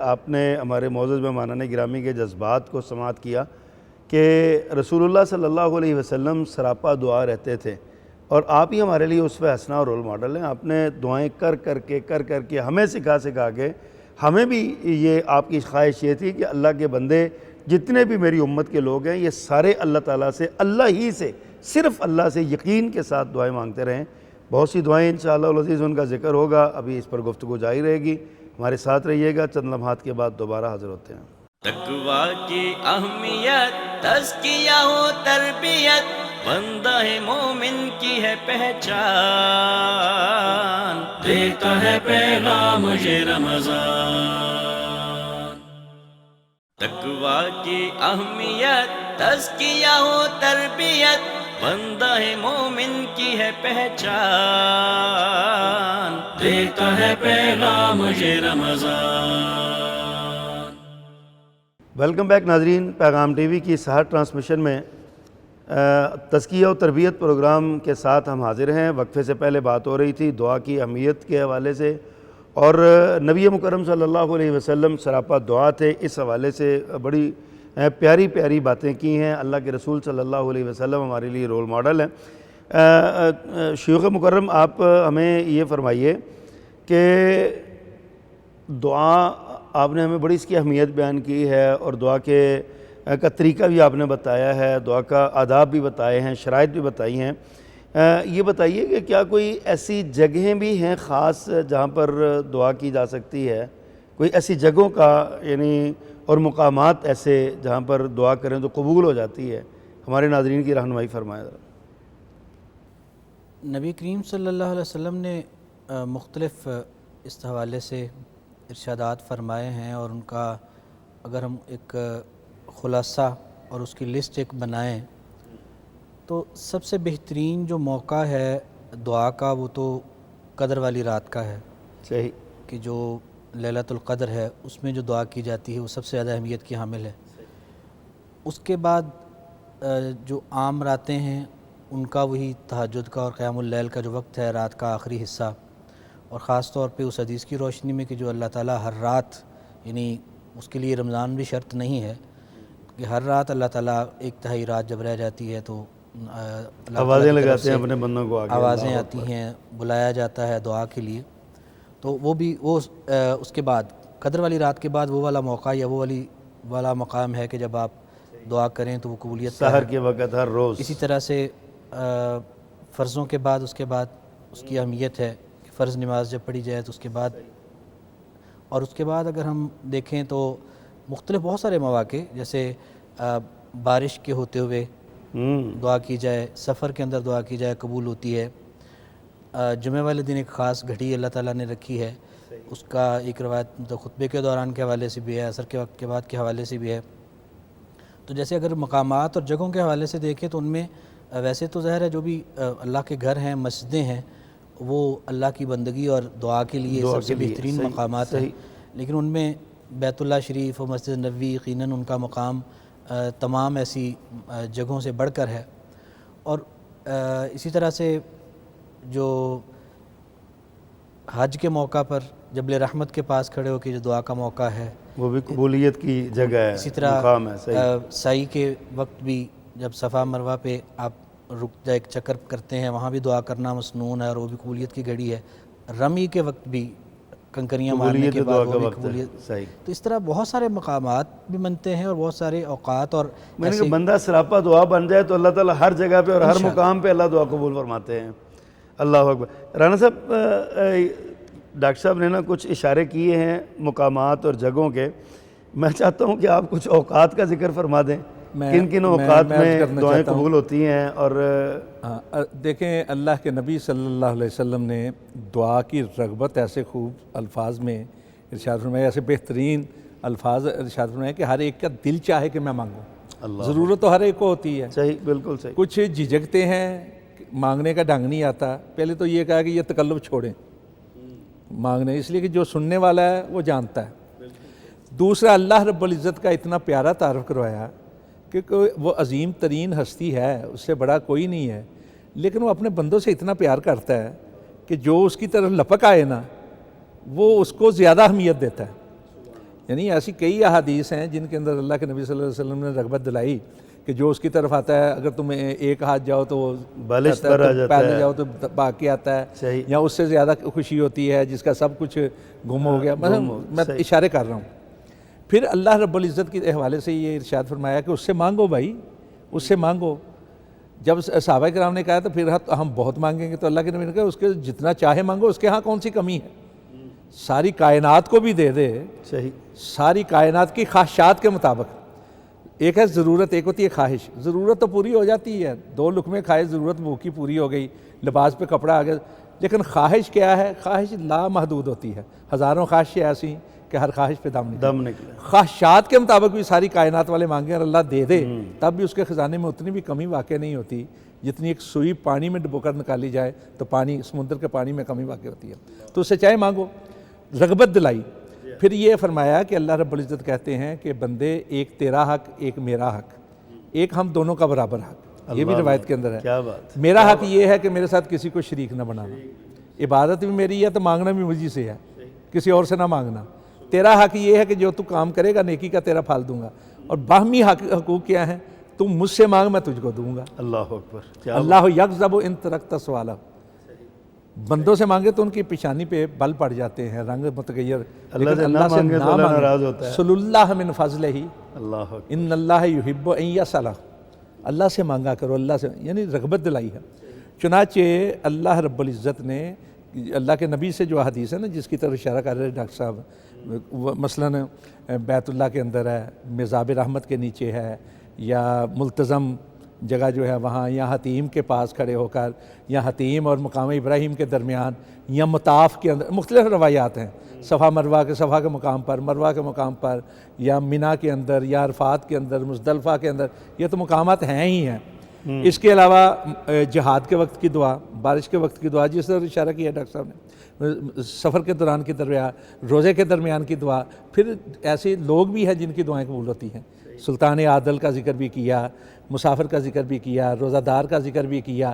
آپ نے ہمارے معزز مہمانان گرامی کے جذبات کو سماعت کیا کہ رسول اللہ صلی اللہ علیہ وسلم سراپا دعا رہتے تھے، اور آپ ہی ہمارے لیے اسوہ حسنہ اور رول ماڈل ہیں. آپ نے دعائیں کر کر کے ہمیں سکھا کے ہمیں بھی یہ آپ کی خواہش یہ تھی کہ اللہ کے بندے جتنے بھی میری امت کے لوگ ہیں یہ سارے اللہ تعالیٰ سے، اللہ ہی سے، صرف اللہ سے یقین کے ساتھ دعائیں مانگتے رہیں. بہت سی دعائیں انشاءاللہ العزیز ان کا ذکر ہوگا. ابھی اس پر گفتگو جاری رہے گی. ہمارے ساتھ رہیے گا. چند لمحات کے بعد دوبارہ حاضر ہوتے ہیں. تقویٰ کی اہمیت، تزکیہ و تربیت، بندہ مومن کی ہے پہچان، دیتا ہے پیغام یہ رمضان. تقویٰ کی اہمیت، تزکیہ و تربیت، بندہ مومن کی ہے پہچان، دیتا ہے پیغام یہ رمضان. ویلکم بیک ناظرین. پیغام ٹی وی کی سحر ٹرانسمیشن میں تزکیہ و تربیت پروگرام کے ساتھ ہم حاضر ہیں. وقفے سے پہلے بات ہو رہی تھی دعا کی اہمیت کے حوالے سے، اور نبی مکرم صلی اللہ علیہ وسلم سراپا دعا تھے. اس حوالے سے بڑی پیاری باتیں کی ہیں. اللہ کے رسول صلی اللہ علیہ وسلم ہمارے لیے رول ماڈل ہیں. شیوخ مکرم، آپ ہمیں یہ فرمائیے کہ دعا آپ نے ہمیں بڑی اس کی اہمیت بیان کی ہے، اور دعا کا طریقہ بھی آپ نے بتایا ہے، دعا کا آداب بھی بتائے ہیں، شرائط بھی بتائی ہیں. یہ بتائیے کہ کیا کوئی ایسی جگہیں بھی ہیں خاص جہاں پر دعا کی جا سکتی ہے؟ کوئی ایسی جگہوں کا یعنی اور مقامات ایسے جہاں پر دعا کریں تو قبول ہو جاتی ہے؟ ہمارے ناظرین کی رہنمائی فرمائیں ذرا. نبی کریم صلی اللہ علیہ وسلم نے مختلف اس حوالے سے ارشادات فرمائے ہیں، اور ان کا اگر ہم ایک خلاصہ اور اس کی لسٹ ایک بنائیں تو سب سے بہترین جو موقع ہے دعا کا وہ تو قدر والی رات کا ہے. صحیح. کہ جو لیلۃ القدر ہے اس میں جو دعا کی جاتی ہے وہ سب سے زیادہ اہمیت کی حامل ہے. اس کے بعد جو عام راتیں ہیں ان کا وہی تہجد کا اور قیام اللیل کا جو وقت ہے، رات کا آخری حصہ، اور خاص طور پہ اس حدیث کی روشنی میں کہ جو اللہ تعالیٰ ہر رات، یعنی اس کے لیے رمضان بھی شرط نہیں ہے کہ ہر رات اللہ تعالیٰ ایک تہائی رات جب رہ جاتی ہے تو آوازیں لگاتے ہیں اپنے بندوں کو آگے، آوازیں آتی ہیں، بلایا جاتا ہے دعا کے لیے. تو وہ بھی اس کے بعد قدر والی رات کے بعد وہ والا موقع یا وہ والا مقام ہے کہ جب آپ دعا کریں تو وہ قبولیت سحر کے وقت ہر روز. اسی طرح سے فرضوں کے بعد اس کے بعد اس کی اہمیت ہے کہ فرض نماز جب پڑھی جائے تو اس کے بعد، اور اس کے بعد اگر ہم دیکھیں تو مختلف بہت سارے مواقع جیسے بارش کے ہوتے ہوئے دعا کی جائے، سفر کے اندر دعا کی جائے قبول ہوتی ہے. جمعہ والے دن ایک خاص گھڑی اللہ تعالیٰ نے رکھی ہے، اس کا ایک روایت خطبے کے دوران کے حوالے سے بھی ہے، عصر کے وقت کے بعد کے حوالے سے بھی ہے. تو جیسے اگر مقامات اور جگہوں کے حوالے سے دیکھیں تو ان میں ویسے تو ظاہر ہے جو بھی اللہ کے گھر ہیں، مسجدیں ہیں، وہ اللہ کی بندگی اور دعا کے لیے سب سے بہترین مقامات ہیں. لیکن ان میں بیت اللہ شریف اور مسجد نبوی یقیناً ان کا مقام تمام ایسی جگہوں سے بڑھ کر ہے. اور اسی طرح سے جو حج کے موقع پر جبل رحمت کے پاس کھڑے ہو کے جو دعا کا موقع ہے وہ بھی قبولیت کی جگہ ہے, اسی طرح مقام ہے. صحیح. سعی کے وقت بھی جب صفا مروہ پہ آپ رک ایک چکر کرتے ہیں وہاں بھی دعا کرنا مسنون ہے اور وہ بھی قبولیت کی گھڑی ہے. رمی کے وقت بھی کنکریاں مارنے کے بعد وہ بھی قبولیت. صحیح. تو اس طرح بہت سارے مقامات بھی بنتے ہیں اور بہت سارے اوقات. اور میں نے کہا بندہ سراپا دعا بن جائے تو اللہ تعالیٰ ہر جگہ پہ اور ہر مقام پہ اللہ دعا قبول فرماتے ہیں. اللہ اکبر. رانا صاحب, ڈاکٹر صاحب نے نا کچھ اشارے کیے ہیں مقامات اور جگہوں کے. میں چاہتا ہوں کہ آپ کچھ اوقات کا ذکر فرما دیں, کن کن اوقات میں دعائیں قبول ہوتی ہیں. اور دیکھیں, اللہ کے نبی صلی اللہ علیہ وسلم نے دعا کی رغبت ایسے خوب الفاظ میں ارشاد فرمایا, ایسے بہترین الفاظ ارشاد فرمایا کہ ہر ایک کا دل چاہے کہ میں مانگوں. ضرورت تو ہر ایک کو ہوتی ہے. صحیح, بالکل صحیح. کچھ جھجکتے ہیں, مانگنے کا ڈھنگ نہیں آتا. پہلے تو یہ کہا کہ یہ تکلف چھوڑیں مانگنے, اس لیے کہ جو سننے والا ہے وہ جانتا ہے. دوسرا, اللہ رب العزت کا اتنا پیارا تعارف کروایا کہ وہ عظیم ترین ہستی ہے, اس سے بڑا کوئی نہیں ہے, لیکن وہ اپنے بندوں سے اتنا پیار کرتا ہے کہ جو اس کی طرف لپک آئے نا وہ اس کو زیادہ اہمیت دیتا ہے. یعنی ایسی کئی احادیث ہیں جن کے اندر اللہ کے نبی صلی اللہ علیہ وسلم نے رغبت دلائی کہ جو اس کی طرف آتا ہے, اگر تم ایک ہاتھ جاؤ تو وہ بالش پر آ جاتا ہے, پہلے جاؤ تو باقی آتا ہے, یا اس سے زیادہ خوشی ہوتی ہے جس کا سب کچھ گم ہو گیا. میں اشارے کر رہا ہوں. پھر اللہ رب العزت کے حوالے سے یہ ارشاد فرمایا کہ اس سے مانگو بھائی, اس سے مانگو. جب صحابہ کرام نے کہا تو پھر ہم بہت مانگیں گے, تو اللہ کے نبی نے کہا اس کے جتنا چاہے مانگو, اس کے ہاں کون سی کمی ہے, ساری کائنات کو بھی دے دے. صحیح. ساری کائنات کی خواہشات کے مطابق. ایک ہے ضرورت, ایک ہوتی ہے خواہش. ضرورت تو پوری ہو جاتی ہے, 2 لقمے کھائے ضرورت منہ کی پوری ہو گئی, لباس پہ کپڑا آ گیا. لیکن خواہش کیا ہے؟ خواہش لامحدود ہوتی ہے. ہزاروں خواہشیں ایسی کہ ہر خواہش پہ دم نکلے. خواہشات کے مطابق بھی ساری کائنات والے مانگیں اور اللہ دے دے, تب بھی اس کے خزانے میں اتنی بھی کمی واقع نہیں ہوتی جتنی ایک سوئی پانی میں ڈبو کر نکالی جائے تو پانی, سمندر کے پانی میں کمی واقع ہوتی ہے. تو اس سے چاہے مانگو, رغبت دلائی. پھر یہ فرمایا کہ اللہ رب العزت کہتے ہیں کہ بندے, ایک تیرا حق ایک میرا حق, ایک ہم دونوں کا برابر حق. یہ بھی روایت کے اندر ہے. کیا بات. میرا حق یہ ہے کہ میرے ساتھ کسی کو شریک نہ بنانا, عبادت بھی میری ہے تو مانگنا بھی مجھے سے ہے, کسی اور سے نہ مانگنا. تیرا حق یہ ہے کہ جو تو کام کرے گا نیکی کا تیرا پھل دوں گا. اور باہمی حقوق کیا ہیں؟ تم مجھ سے مانگ میں تجھ کو دوں گا. اللہ اکبر. اللہ یغضب ان ترکت سوالا. بندوں سے مانگے تو ان کی پیشانی پہ بل پڑ جاتے ہیں, رنگ متغیر. اللہ سے نہ مانگے تو اللہ ناراض ہوتا ہے. صلی اللہ من فضلہ اللہ ان اللہ یحب ان یصلہ. اللہ سے مانگا کرو, اللہ سے, یعنی رغبت دلائی ہے. چنانچہ اللہ رب العزت نے اللہ کے نبی سے جو حدیث ہے نا جس کی طرف اشارہ کر رہے ہیں ڈاکٹر صاحب, مثلاً بیت اللہ کے اندر ہے, مزاب رحمت کے نیچے ہے, یا ملتزم جگہ جو ہے وہاں, یا حتیم کے پاس کھڑے ہو کر, یا حتیم اور مقام ابراہیم کے درمیان, یا مطاف کے اندر. مختلف روایات ہیں. صفا مروہ کے مقام پر, مروہ کے مقام پر, یا منی کے اندر, یا عرفات کے اندر, مزدلفہ کے اندر. یہ تو مقامات ہیں ہی ہیں. اس کے علاوہ جہاد کے وقت کی دعا, بارش کے وقت کی دعا, جس طرح اشارہ کیا ڈاکٹر صاحب نے, سفر کے دوران کی درمیان, روزے کے درمیان کی دعا. پھر ایسے لوگ بھی ہیں جن کی دعائیں قبول ہوتی ہیں. سلطان عادل کا ذکر بھی کیا, مسافر کا ذکر بھی کیا, روزہ دار کا ذکر بھی کیا.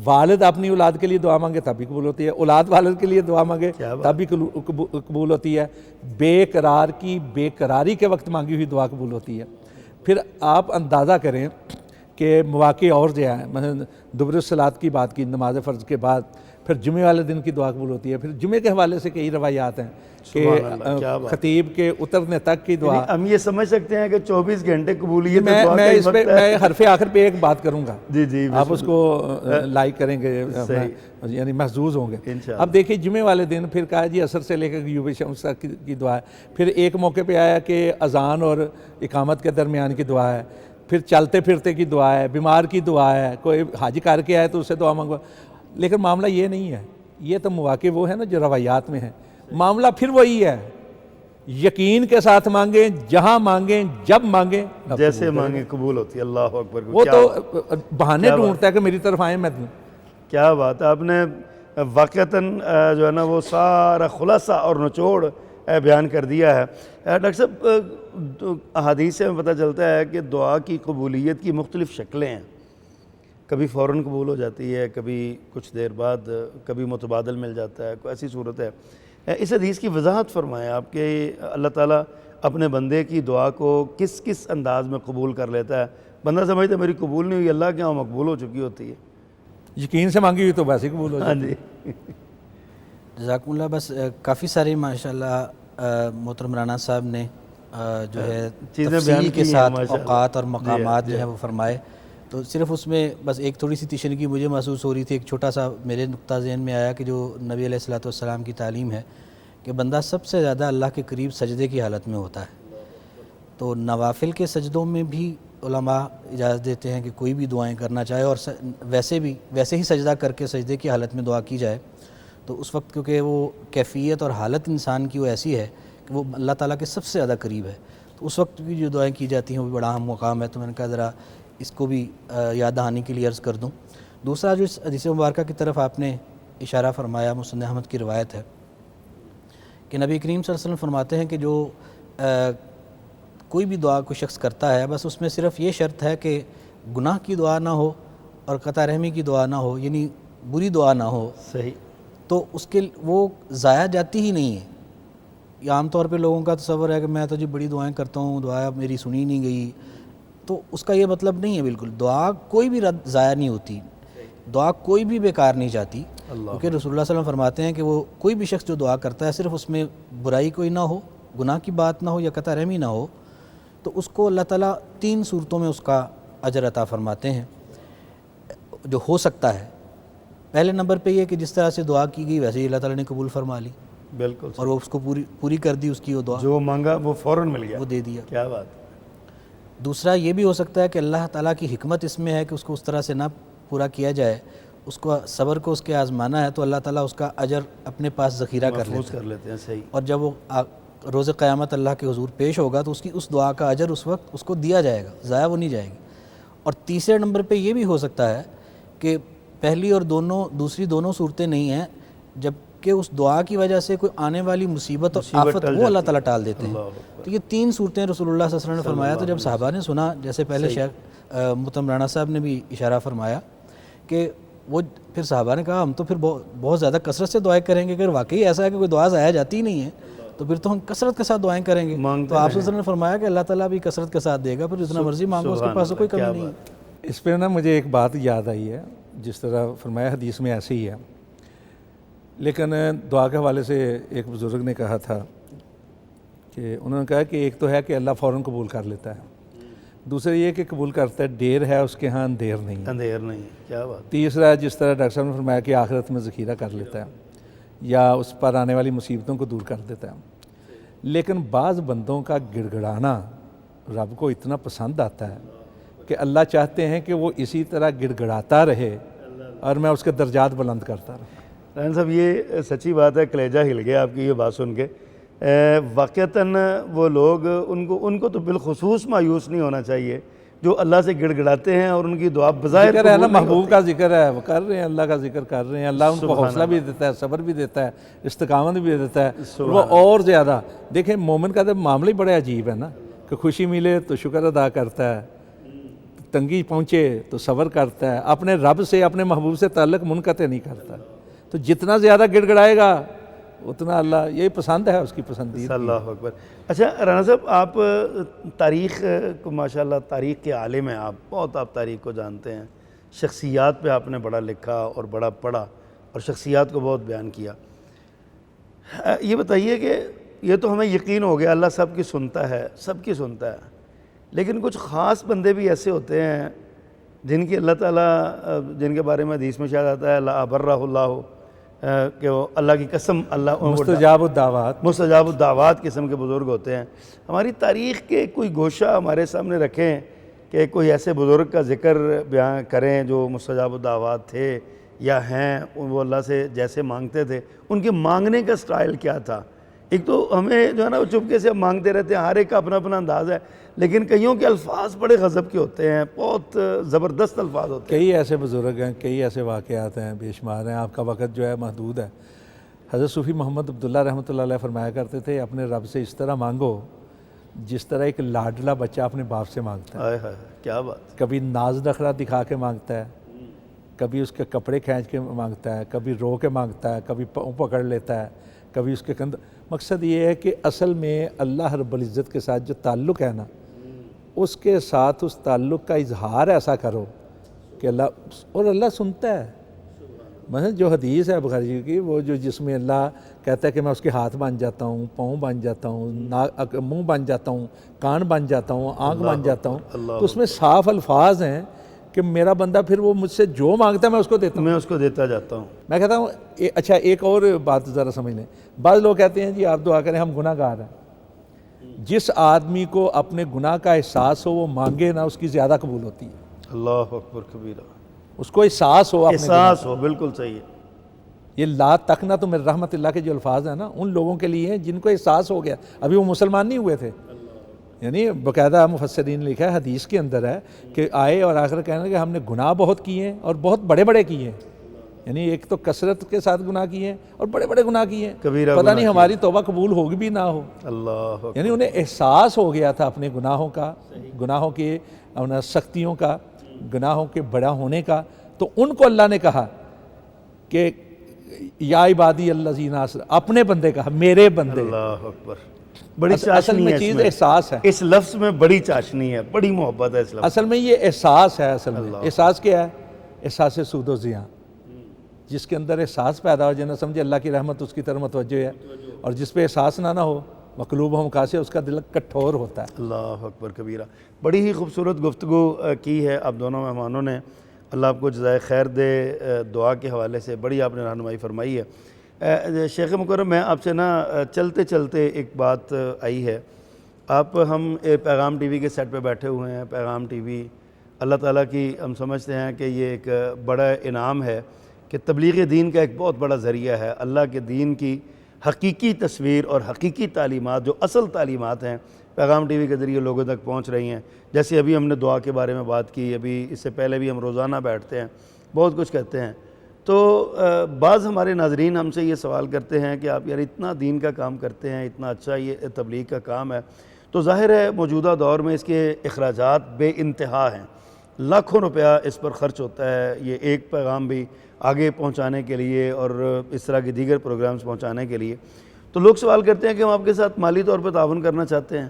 والد اپنی اولاد کے لیے دعا مانگے تب بھی قبول ہوتی ہے, اولاد والد کے لیے دعا مانگے تب بھی قبول ہوتی ہے. بے قرار کی بے قراری کے وقت مانگی ہوئی دعا قبول ہوتی ہے. پھر آپ اندازہ کریں کہ مواقع اور جو ہے, مثلا دبر الصلاۃ کی بات کی, نماز فرض کے بعد, پھر جمعے والے دن کی دعا قبول ہوتی ہے. پھر جمعے کے حوالے سے کئی روایات ہیں کہ خطیب کے اترنے تک کی دعا. ہم یہ سمجھ سکتے ہیں کہ 24 گھنٹے قبولیت. میں اس پہ میں حرف آخر پہ ایک بات کروں گا, جی آپ اس کو لائک کریں گے, یعنی محظوظ ہوں گے. اب دیکھیے جمعے والے دن پھر کہا جی عصر سے لے کر غروب شمس تک کی دعا ہے. پھر ایک موقع پہ آیا کہ اذان اور اقامت کے درمیان کی دعا ہے. پھر چلتے پھرتے کی دعا ہے, بیمار کی دعا ہے, کوئی حج کر کے آئے تو اس سے دعا مانگو. لیکن معاملہ یہ نہیں ہے. یہ تو مواقع وہ ہے نا جو روایات میں ہے. معاملہ پھر وہی ہے, یقین کے ساتھ مانگیں, جہاں مانگیں, جب مانگیں, جیسے مانگیں قبول ہوتی ہے. اللہ اکبر. وہ تو بہانے ڈھونڈتا ہے کہ میری طرف آئیں میں دوں. کیا بات. آپ نے واقعتاً جو ہے نا وہ سارا خلاصہ اور نچوڑ بیان کر دیا ہے۔ ڈاکٹر صاحب احادیث سے ہمیں پتہ چلتا ہے کہ دعا کی قبولیت کی مختلف شکلیں ہیں، کبھی فوراً قبول ہو جاتی ہے، کبھی کچھ دیر بعد، کبھی متبادل مل جاتا ہے، کوئی ایسی صورت ہے۔ اس حدیث کی وضاحت فرمائیں آپ کہ اللہ تعالیٰ اپنے بندے کی دعا کو کس کس انداز میں قبول کر لیتا ہے؟ بندہ سمجھتا ہے میری قبول نہیں ہوئی، اللہ کے ہاں مقبول ہو چکی ہوتی ہے۔ یقین سے مانگی ہوئی تو ویسے قبول ہو ہاں جاتی ہے۔ جی، جزاکم اللہ۔ بس کافی ساری ماشاءاللہ محترم رانا صاحب نے جو ہے چیزیں بیان تفصیل کی کے ہیں ساتھ ماشاءاللہ۔ اوقات اور مقامات جی، جو ہیں وہ فرمائے، تو صرف اس میں بس ایک تھوڑی سی تشنگی مجھے محسوس ہو رہی تھی، ایک چھوٹا سا میرے نقطہ ذہن میں آیا کہ جو نبی علیہ الصلوۃ والسلام کی تعلیم ہے کہ بندہ سب سے زیادہ اللہ کے قریب سجدے کی حالت میں ہوتا ہے، تو نوافل کے سجدوں میں بھی علماء اجازت دیتے ہیں کہ کوئی بھی دعائیں کرنا چاہے، اور ویسے ہی سجدہ کر کے سجدے کی حالت میں دعا کی جائے، تو اس وقت کیونکہ وہ کیفیت اور حالت انسان کی وہ ایسی ہے کہ وہ اللہ تعالیٰ کے سب سے زیادہ قریب ہے، تو اس وقت بھی جو دعائیں کی جاتی ہیں وہ بھی بڑا اہم مقام ہے۔ تو میں نے کہا ذرا اس کو بھی یاد دہانی کے لیے عرض کر دوں۔ دوسرا جو اس حدیث مبارکہ کی طرف آپ نے اشارہ فرمایا، مسند احمد کی روایت ہے کہ نبی کریم صلی اللہ علیہ وسلم فرماتے ہیں کہ جو کوئی بھی دعا کوئی شخص کرتا ہے، بس اس میں صرف یہ شرط ہے کہ گناہ کی دعا نہ ہو اور قطع رحمی کی دعا نہ ہو، یعنی بری دعا نہ ہو، صحیح، تو اس کے وہ ضائع جاتی ہی نہیں ہے۔ یہ عام طور پہ لوگوں کا تصور ہے کہ میں تو جی بڑی دعائیں کرتا ہوں، دعا میری سنی نہیں گئی، تو اس کا یہ مطلب نہیں ہے بالکل۔ دعا کوئی بھی ضائع نہیں ہوتی، دعا کوئی بھی بیکار نہیں جاتی، کیونکہ رسول اللہ صلی اللہ علیہ وسلم فرماتے ہیں کہ وہ کوئی بھی شخص جو دعا کرتا ہے صرف اس میں برائی کوئی نہ ہو، گناہ کی بات نہ ہو یا قطع رحمی نہ ہو، تو اس کو اللہ تعالیٰ 3 صورتوں میں اس کا اجر عطا فرماتے ہیں جو ہو سکتا ہے۔ پہلے نمبر پہ یہ کہ جس طرح سے دعا کی گئی ویسے ہی اللہ تعالیٰ نے قبول فرما لی، بالکل، اور وہ اس کو پوری کر دی، اس کی وہ دعا جو مانگا وہ فوراً مل گیا، وہ دے دیا۔ کیا بات۔ دوسرا یہ بھی ہو سکتا ہے کہ اللہ تعالیٰ کی حکمت اس میں ہے کہ اس کو اس طرح سے نہ پورا کیا جائے، اس کو صبر کو اس کے آزمانا ہے، تو اللہ تعالیٰ اس کا اجر اپنے پاس ذخیرہ کر محفوظ لیتا ہے، کر لیتے ہیں، صحیح، اور جب وہ روز قیامت اللہ کے حضور پیش ہوگا تو اس دعا کا اجر اس وقت اس کو دیا جائے گا، ضائع وہ نہیں جائے گی۔ اور تیسرے نمبر پہ یہ بھی ہو سکتا ہے کہ پہلی اور دوسری دونوں صورتیں نہیں ہیں، جبکہ اس دعا کی وجہ سے کوئی آنے والی مصیبت اور آفت وہ اللہ تعالیٰ ٹال دیتے ہیں۔ تو یہ 3 صورتیں رسول اللہ صلی اللہ علیہ وسلم نے فرمایا، تو جب صحابہ نے سنا، جیسے پہلے شیخ محترم رانا صاحب نے بھی اشارہ فرمایا کہ وہ پھر صحابہ نے کہا ہم تو پھر بہت زیادہ کثرت سے دعائیں کریں گے، اگر واقعی ایسا ہے کہ کوئی دعا ضائع جاتی ہی نہیں ہے تو پھر تو ہم کثرت کے ساتھ دعائیں کریں گے۔ تو آپ صلی اللہ علیہ وسلم نے فرمایا کہ اللہ تعالیٰ بھی کثرت کے ساتھ دے گا، پھر جتنا مرضی مانگو، اس کے پاس کوئی کمی نہیں ہے۔ اس پہ نا مجھے ایک بات یاد آئی ہے، جس طرح فرمایا حدیث میں ایسے ہی ہے، لیکن دعا کے حوالے سے ایک بزرگ نے کہا تھا کہ انہوں نے کہا کہ ایک تو ہے کہ اللہ فوراً قبول کر لیتا ہے، دوسرا یہ کہ قبول کرتا ہے دیر ہے اس کے ہاں اندھیر نہیں ہے، اندھیر نہیں، کیا بات۔ تیسرا جس طرح ڈاکٹر صاحب نے فرمایا کہ آخرت میں ذخیرہ کر لیتا ہے یا اس پر آنے والی مصیبتوں کو دور کر دیتا ہے۔ لیکن بعض بندوں کا گڑ گڑانا رب کو اتنا پسند آتا ہے کہ اللہ چاہتے ہیں کہ وہ اسی طرح گڑ گڑاتا رہے اور میں اس کے درجات بلند کرتا رہا۔ رحمان صاحب یہ سچی بات ہے، کلیجہ ہل گیا آپ کی یہ بات سن کے۔ واقعتاً وہ لوگ ان کو تو بالخصوص مایوس نہیں ہونا چاہیے جو اللہ سے گڑ گڑاتے ہیں اور ان کی دعا بظاہر ذکر ہے نا، قبول نہیں محبوب ہوتی۔ کا ذکر ہے، وہ کر رہے ہیں، اللہ کا ذکر کر رہے ہیں، اللہ ان کو حوصلہ بھی دیتا ہے، صبر بھی دیتا ہے، استقامت بھی دیتا ہے، وہ اور زیادہ۔ دیکھیں مومن کا تو معاملہ ہی بڑا عجیب ہے نا، کہ خوشی ملے تو شکر ادا کرتا ہے، تنگی پہنچے تو صبر کرتا ہے، اپنے رب سے اپنے محبوب سے تعلق منقطع نہیں کرتا۔ تو جتنا زیادہ گڑ گڑائے گا اتنا اللہ یہ پسند ہے، اس کی پسندیدگی۔ اللہ اکبر۔ اچھا رانا صاحب، آپ تاریخ کو ماشاءاللہ تاریخ کے عالم ہیں، آپ تاریخ کو جانتے ہیں، شخصیات پہ آپ نے بڑا لکھا اور بڑا پڑھا اور شخصیات کو بہت بیان کیا۔ یہ بتائیے کہ یہ تو ہمیں یقین ہو گیا اللہ سب کی سنتا ہے، سب کی سنتا ہے، لیکن کچھ خاص بندے بھی ایسے ہوتے ہیں جن کی اللہ تعالیٰ، جن کے بارے میں حدیث میں شاید آتا ہے لا ابرہ اللہ، کہ وہ اللہ کی قسم، اللہ مستجاب الدعوات، مستجاب الدعوات قسم کے بزرگ ہوتے ہیں۔ ہماری تاریخ کے کوئی گوشہ ہمارے سامنے رکھیں کہ کوئی ایسے بزرگ کا ذکر بیان کریں جو مستجاب الدعوات تھے یا ہیں، وہ اللہ سے جیسے مانگتے تھے، ان کے مانگنے کا سٹائل کیا تھا؟ ایک تو ہمیں جو ہے نا وہ چپکے سے مانگتے رہتے ہیں، ہر ایک کا اپنا اپنا انداز ہے، لیکن کئیوں کے الفاظ بڑے غضب کے ہوتے ہیں، بہت زبردست الفاظ ہوتے ہیں۔ کئی ایسے بزرگ ہیں، کئی ایسے واقعات ہیں، بے شمار ہیں، آپ کا وقت جو ہے محدود ہے، حضرت صوفی محمد عبداللہ رحمۃ اللہ علیہ فرمایا کرتے تھے اپنے رب سے اس طرح مانگو جس طرح ایک لاڈلا بچہ اپنے باپ سے مانگتا ہے. ہائے ہائے کیا بات. کبھی ناز نخرہ دکھا کے مانگتا ہے, کبھی اس کے کپڑے کھینچ کے مانگتا ہے, کبھی رو کے مانگتا ہے, کبھی پاؤں پکڑ لیتا ہے, کبھی اس کے مقصد یہ ہے کہ اصل میں اللہ رب العزت کے ساتھ جو تعلق ہے نا, اس کے ساتھ اس تعلق کا اظہار ایسا کرو کہ اللہ سنتا ہے. مثلا جو حدیث ہے بخاری جی کی, وہ جو جس میں اللہ کہتا ہے کہ میں اس کے ہاتھ بن جاتا ہوں, پاؤں بن جاتا ہوں, منہ بن جاتا ہوں, کان بن جاتا ہوں, آنکھ بن جاتا ہوں, تو اس میں صاف الفاظ ہیں کہ میرا بندہ پھر وہ مجھ سے جو مانگتا ہے میں اس کو دیتا ہوں, میں اس کو دیتا جاتا ہوں. میں کہتا ہوں اچھا ایک اور بات ذرا سمجھ لیں. بعض لوگ کہتے ہیں جی آپ دعا کریں ہم گناہ گار ہیں. جس آدمی کو اپنے گناہ کا احساس ہو وہ مانگے نا, اس کی زیادہ قبول ہوتی ہے. اللہ اکبر کبیرہ. اس کو احساس ہو, احساس ہو, بالکل صحیح ہے. یہ لا تقنطوا تو میرے رحمت اللہ کے جو الفاظ ہیں نا, ان لوگوں کے لیے ہیں جن کو احساس ہو گیا, ابھی وہ مسلمان نہیں ہوئے تھے. یعنی باقاعدہ مفسرین نے لکھا ہے, حدیث کے اندر ہے کہ آئے اور آخر کہنا کہ ہم نے گناہ بہت کیے ہیں اور بہت بڑے بڑے کیے ہیں. یعنی ایک تو کثرت کے ساتھ گناہ کیے ہیں اور بڑے بڑے گناہ کیے ہیں, پتہ نہیں ہماری توبہ قبول ہوگی بھی نہ ہو. اللہ. یعنی انہیں احساس ہو گیا تھا اپنے گناہوں کا, گناہوں کے سختیوں کا, گناہوں کے بڑا ہونے کا. تو ان کو اللہ نے کہا کہ یا عبادی الذین اسرفوا, اپنے بندے کہا میرے بندے. اللہ اکبر. بڑی اصل چاشنی میں ہے چیز اس میں, احساس ہے. اس لفظ میں بڑی چاشنی ہے, بڑی محبت ہے اس لفظ. اصل میں یہ احساس ہے. اصل میں احساس کیا ہے؟ احساس سود و زیاں. جس کے اندر احساس پیدا ہو جائے نا, سمجھے اللہ کی رحمت اس کی طرف متوجہ ہے, اور جس پہ احساس نہ ہو مقلوب ہم کاسے, اس کا دل کٹھور ہوتا ہے. اللہ اکبر کبیرہ. بڑی ہی خوبصورت گفتگو کی ہے آپ دونوں مہمانوں نے, اللہ آپ کو جزائے خیر دے. دعا کے حوالے سے بڑی آپ نے رہنمائی فرمائی ہے. شیخ مکرم, میں آپ سے نا چلتے چلتے ایک بات آئی ہے. آپ ہم پیغام ٹی وی کے سیٹ پہ بیٹھے ہوئے ہیں. پیغام ٹی وی اللہ تعالیٰ کی ہم سمجھتے ہیں کہ یہ ایک بڑا انعام ہے کہ تبلیغ دین کا ایک بہت بڑا ذریعہ ہے. اللہ کے دین کی حقیقی تصویر اور حقیقی تعلیمات, جو اصل تعلیمات ہیں, پیغام ٹی وی کے ذریعے لوگوں تک پہنچ رہی ہیں. جیسے ابھی ہم نے دعا کے بارے میں بات کی, ابھی اس سے پہلے بھی ہم روزانہ بیٹھتے ہیں, بہت کچھ کہتے ہیں. تو بعض ہمارے ناظرین ہم سے یہ سوال کرتے ہیں کہ آپ یار اتنا دین کا کام کرتے ہیں, اتنا اچھا یہ تبلیغ کا کام ہے, تو ظاہر ہے موجودہ دور میں اس کے اخراجات بے انتہا ہیں, لاکھوں روپیہ اس پر خرچ ہوتا ہے یہ ایک پیغام بھی آگے پہنچانے کے لیے اور اس طرح کے دیگر پروگرامز پہنچانے کے لیے. تو لوگ سوال کرتے ہیں کہ ہم آپ کے ساتھ مالی طور پر تعاون کرنا چاہتے ہیں,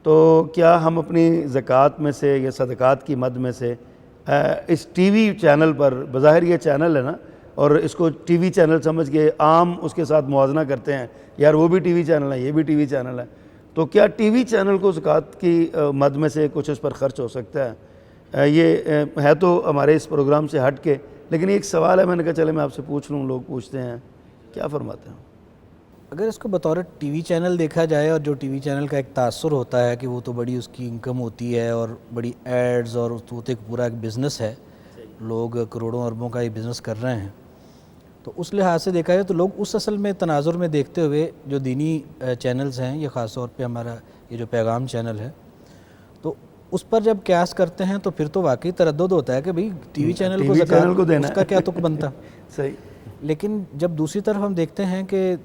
تو کیا ہم اپنی زکوٰۃ میں سے یا صدقات کی مد میں سے اس ٹی وی چینل پر, بظاہر یہ چینل ہے نا, اور اس کو ٹی وی چینل سمجھ کے عام اس کے ساتھ موازنہ کرتے ہیں, یار وہ بھی ٹی وی چینل ہے, یہ بھی ٹی وی چینل ہے, تو کیا ٹی وی چینل کو زکوٰۃ کی مد میں سے کچھ اس پر خرچ ہو سکتا ہے؟ یہ ہے تو ہمارے اس پروگرام سے ہٹ کے, لیکن ایک سوال ہے, میں نے کہا چلے میں آپ سے پوچھ لوں, لوگ پوچھتے ہیں, کیا فرماتے ہیں؟ اگر اس کو بطور ٹی وی چینل دیکھا جائے, اور جو ٹی وی چینل کا ایک تاثر ہوتا ہے کہ وہ تو بڑی اس کی انکم ہوتی ہے اور بڑی ایڈز, اور تو ایک پورا ایک بزنس ہے, لوگ کروڑوں اربوں کا یہ بزنس کر رہے ہیں, تو اس لحاظ سے دیکھا جائے تو لوگ اس اصل میں تناظر میں دیکھتے ہوئے جو دینی چینلز ہیں, یہ خاص طور پہ ہمارا یہ جو پیغام چینل ہے, تو اس پر جب قیاس کرتے ہیں تو پھر تو واقعی تردد ہوتا ہے کہ بھئی ٹی وی چینل کو زکوٰۃ اس کا کیا تک بنتا. صحیح. لیکن جب دوسری طرف ہم دیکھتے ہیں کہ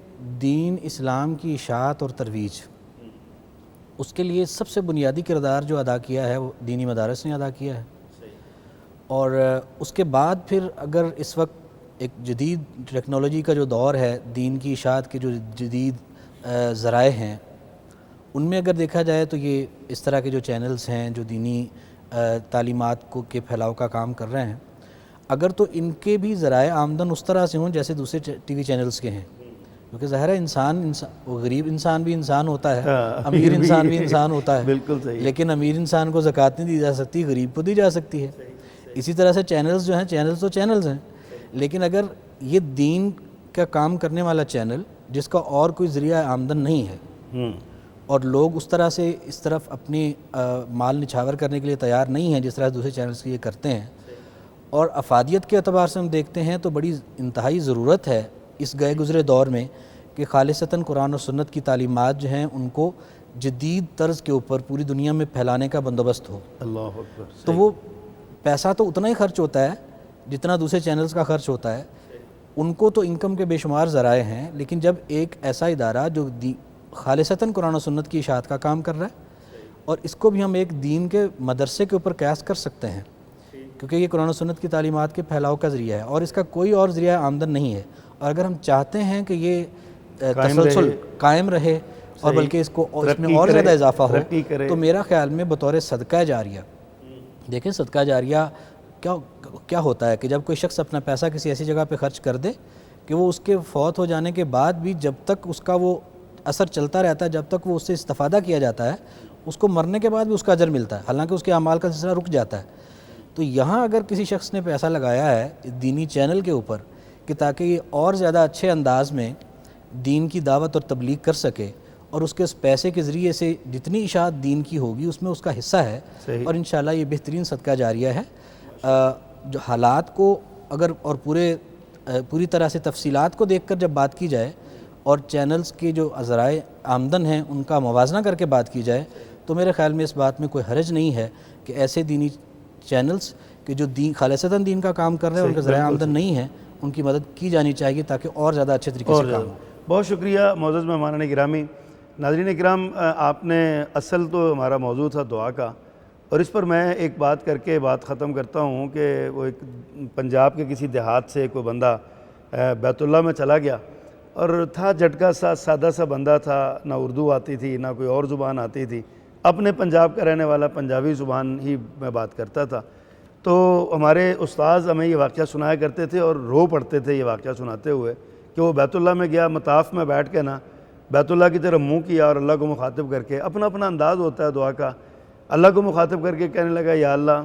دین اسلام کی اشاعت اور ترویج, اس کے لیے سب سے بنیادی کردار جو ادا کیا ہے وہ دینی مدارس نے ادا کیا ہے. اور اس کے بعد پھر اگر اس وقت ایک جدید ٹیکنالوجی کا جو دور ہے, دین کی اشاعت کے جو جدید ذرائع ہیں, ان میں اگر دیکھا جائے تو یہ اس طرح کے جو چینلز ہیں جو دینی تعلیمات کو کے پھیلاؤ کا کام کر رہے ہیں, اگر تو ان کے بھی ذرائع آمدن اس طرح سے ہوں جیسے دوسرے ٹی وی چینلز کے ہیں, کیونکہ ظاہر ہے انسان غریب انسان بھی انسان ہوتا ہے, امیر انسان بھی انسان ہوتا ہے, بالکل صحیح. لیکن امیر انسان کو زکوٰۃ نہیں دی جا سکتی, غریب کو دی جا سکتی ہے. اسی طرح سے چینلز جو ہیں, چینلز تو چینلز ہیں, لیکن اگر یہ دین کا کام کرنے والا چینل جس کا اور کوئی ذریعہ آمدن نہیں ہے, اور لوگ اس طرح سے اس طرف اپنی مال نچھاور کرنے کے لیے تیار نہیں ہیں جس طرح دوسرے چینلز کے یہ کرتے ہیں, اور افادیت کے اعتبار سے ہم دیکھتے ہیں تو بڑی انتہائی ضرورت ہے اس گئے گزرے دور میں کہ خالصتاً قرآن و سنت کی تعلیمات جو ہیں ان کو جدید طرز کے اوپر پوری دنیا میں پھیلانے کا بندوبست ہو. اللہ اکبر. تو وہ پیسہ تو اتنا ہی خرچ ہوتا ہے جتنا دوسرے چینلز کا خرچ ہوتا ہے, ان کو تو انکم کے بے شمار ذرائع ہیں، لیکن جب ایک ایسا ادارہ جو خالصتاً قرآن و سنت کی اشاعت کا کام کر رہا ہے، اور اس کو بھی ہم ایک دین کے مدرسے کے اوپر قیاس کر سکتے ہیں، کیونکہ یہ قرآن و سنت کی تعلیمات کے پھیلاؤ کا ذریعہ ہے اور اس کا کوئی اور ذریعہ آمدن نہیں ہے، اور اگر ہم چاہتے ہیں کہ یہ تسلسل قائم رہے اور بلکہ اس کو اس میں اور زیادہ اضافہ ہو، تو میرا خیال میں بطور صدقہ جاریہ، دیکھیں صدقہ جاریہ کیا ہوتا ہے کہ جب کوئی شخص اپنا پیسہ کسی ایسی جگہ پہ خرچ کر دے کہ وہ اس کے فوت ہو جانے کے بعد بھی جب تک اس کا وہ اثر چلتا رہتا ہے، جب تک وہ اس سے استفادہ کیا جاتا ہے، اس کو مرنے کے بعد بھی اس کا اجر ملتا ہے، حالانکہ اس کے اعمال کا سلسلہ رک جاتا ہے۔ تو یہاں اگر کسی شخص نے پیسہ لگایا ہے دینی چینل کے اوپر کہ تاکہ یہ اور زیادہ اچھے انداز میں دین کی دعوت اور تبلیغ کر سکے، اور اس کے اس پیسے کے ذریعے سے جتنی اشاعت دین کی ہوگی اس میں اس کا حصہ ہے، اور انشاءاللہ یہ بہترین صدقہ جاریہ ہے۔ جو حالات کو اگر اور پوری طرح سے تفصیلات کو دیکھ کر جب بات کی جائے اور چینلز کے جو ذرائع آمدن ہیں ان کا موازنہ کر کے بات کی جائے، تو میرے خیال میں اس بات میں کوئی حرج نہیں ہے کہ ایسے دینی چینلز کہ جو خالصتاً دین کا کام کر رہے ہیں، ان کا ذرائع آمدن نہیں ہے، ان کی مدد کی جانی چاہیے تاکہ اور زیادہ اچھے طریقے سے کام ہو۔ بہت شکریہ معزز مہمانان گرامی۔ ناظرین کرام، آپ نے اصل تو ہمارا موضوع تھا دعا کا، اور اس پر میں ایک بات کر کے بات ختم کرتا ہوں کہ وہ ایک پنجاب کے کسی دیہات سے کوئی بندہ بیت اللہ میں چلا گیا، اور تھا جھٹکا سا، سادہ سا بندہ تھا، نہ اردو آتی تھی نہ کوئی اور زبان آتی تھی، اپنے پنجاب کا رہنے والا، پنجابی زبان ہی میں بات کرتا تھا۔ تو ہمارے استاذ ہمیں یہ واقعہ سنایا کرتے تھے اور رو پڑتے تھے یہ واقعہ سناتے ہوئے کہ وہ بیت اللہ میں گیا، مطاف میں بیٹھ کے نا بیت اللہ کی طرف منہ کیا اور اللہ کو مخاطب کر کے، اپنا اپنا انداز ہوتا ہے دعا کا، اللہ کو مخاطب کر کے کہنے لگا، یا اللہ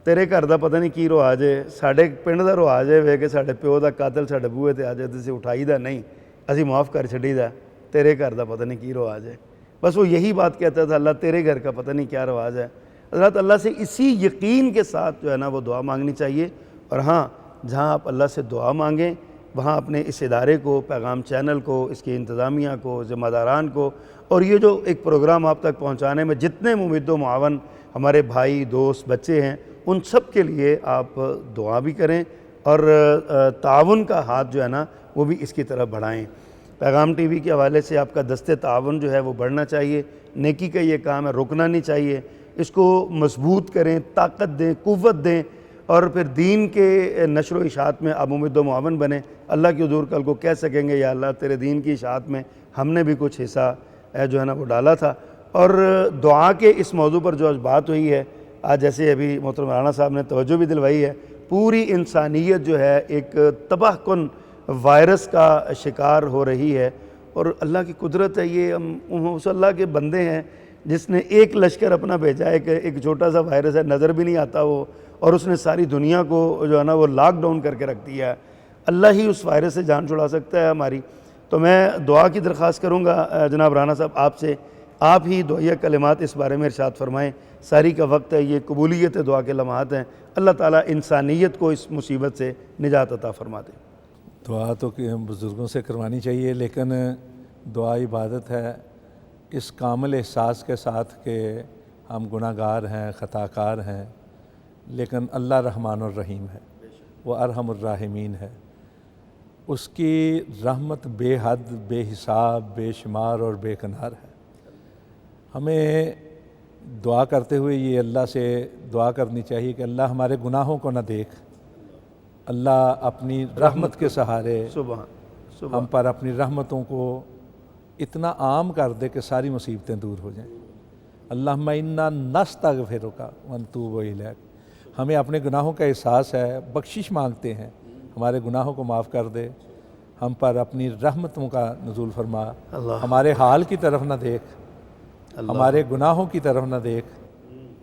تیرے گھر دا پتہ نہیں کی رواج ہے، ساڈے پنڈ دا رواج ہے کہ ساڈے پیو دا قاتل ساڈے بوئے تے آ جائے تے اٹھائی دا نہیں، اسی معاف کر چھڈی دا، تیرے گھر دا پتہ نہیں کی رواج ہے۔ بس وہ یہی بات کہتا تھا، اللہ تیرے گھر کا پتہ نہیں کیا رواج ہے۔ حضرات، اللہ سے اسی یقین کے ساتھ جو ہے نا وہ دعا مانگنی چاہیے، اور ہاں جہاں آپ اللہ سے دعا مانگیں وہاں اپنے اس ادارے کو، پیغام چینل کو، اس کی انتظامیہ کو، ذمہ داران کو، اور یہ جو ایک پروگرام آپ تک پہنچانے میں جتنے ممد و معاون ہمارے بھائی، دوست، بچے ہیں، ان سب کے لیے آپ دعا بھی کریں اور تعاون کا ہاتھ جو ہے نا وہ بھی اس کی طرف بڑھائیں۔ پیغام ٹی وی کے حوالے سے آپ کا دست تعاون جو ہے وہ بڑھنا چاہیے، نیکی کا یہ کام ہے، رکنا نہیں چاہیے، اس کو مضبوط کریں، طاقت دیں، قوت دیں، اور پھر دین کے نشر و اشاعت میں آپ ممد و معاون بنیں۔ اللہ کے حضور کل کو کہہ سکیں گے، یا اللہ تیرے دین کی اشاعت میں ہم نے بھی کچھ حصہ جو ہے نا وہ ڈالا تھا۔ اور دعا کے اس موضوع پر جو آج بات ہوئی ہے، آج جیسے ابھی محترم رانا صاحب نے توجہ بھی دلوائی ہے، پوری انسانیت جو ہے ایک تباہ کن وائرس کا شکار ہو رہی ہے، اور اللہ کی قدرت ہے، یہ ہم اس اللہ کے بندے ہیں جس نے ایک لشکر اپنا بھیجا ہے کہ ایک چھوٹا سا وائرس ہے، نظر بھی نہیں آتا وہ، اور اس نے ساری دنیا کو جو ہے نا وہ لاک ڈاؤن کر کے رکھ دیا ہے۔ اللہ ہی اس وائرس سے جان چھڑا سکتا ہے ہماری۔ تو میں دعا کی درخواست کروں گا جناب رانا صاحب آپ سے، آپ ہی دعائیہ کلمات اس بارے میں ارشاد فرمائیں۔ ساری کا وقت ہے، یہ قبولیت دعا کے لمحات ہیں، اللہ تعالیٰ انسانیت کو اس مصیبت سے نجات عطا فرما دے۔ دعا تو کہ بزرگوں سے کروانی چاہیے، لیکن دعا عبادت ہے اس کامل احساس کے ساتھ کہ ہم گناہ گار ہیں، خطا کار ہیں، لیکن اللہ رحمان الرحیم ہے، وہ ارحم الراحمین ہے، اس کی رحمت بے حد، بے حساب، بے شمار اور بے کنار ہے۔ ہمیں دعا کرتے ہوئے یہ اللہ سے دعا کرنی چاہیے کہ اللہ ہمارے گناہوں کو نہ دیکھ، اللہ اپنی رحمت کے سہارے ہم پر اپنی رحمتوں کو اتنا عام کر دے کہ ساری مصیبتیں دور ہو جائیں۔ اللہم انا نستغفرک ونتوب الیک، ہمیں اپنے گناہوں کا احساس ہے، بخشش مانگتے ہیں، ہمارے گناہوں کو معاف کر دے، ہم پر اپنی رحمتوں کا نزول فرما، ہمارے حال کی طرف نہ دیکھ، ہمارے گناہوں کی طرف نہ دیکھ،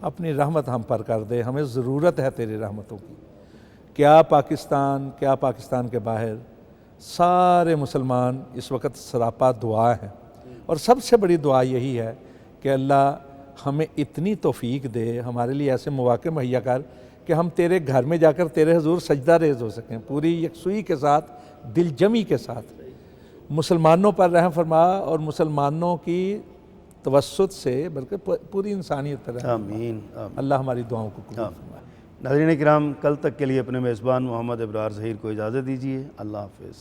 اپنی رحمت ہم پر کر دے، ہمیں ضرورت ہے تیری رحمتوں کی۔ کیا پاکستان کے باہر سارے مسلمان اس وقت سراپا دعا ہیں، اور سب سے بڑی دعا یہی ہے کہ اللہ ہمیں اتنی توفیق دے، ہمارے لیے ایسے مواقع مہیا کر کہ ہم تیرے گھر میں جا کر تیرے حضور سجدہ ریز ہو سکیں، پوری یکسوئی کے ساتھ، دل جمی کے ساتھ۔ مسلمانوں پر رحم فرما، اور مسلمانوں کی توسط سے بلکہ پوری انسانیت پر رحم فرما۔ آمین۔ اللہ ہماری دعاؤں کو قبول فرمائے۔ ناظرین کرام، کل تک کے لیے اپنے میزبان محمد ابرار ظہیر کو اجازت دیجیے. اللہ حافظ.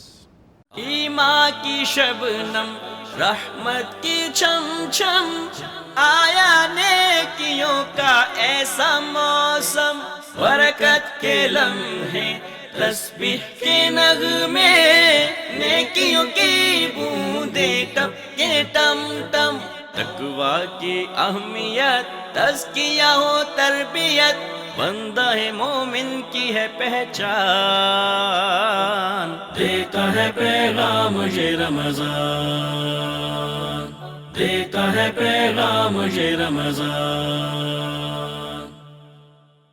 ایمان کی شبنم رحمت کی چھم چھم، آیا نیکیوں کا ایسا موسم، برکت کے لمحے تسبیح کے نغمے، نیکیوں کی بوندیں ٹپ کے ٹم ٹم، تقویٰ کی اہمیت، تزکیہ و تربیت، بندہ مومن کی ہے پہچان، دیتا ہے پیغام یہ رمضان، دیتا ہے پیغام یہ رمضان.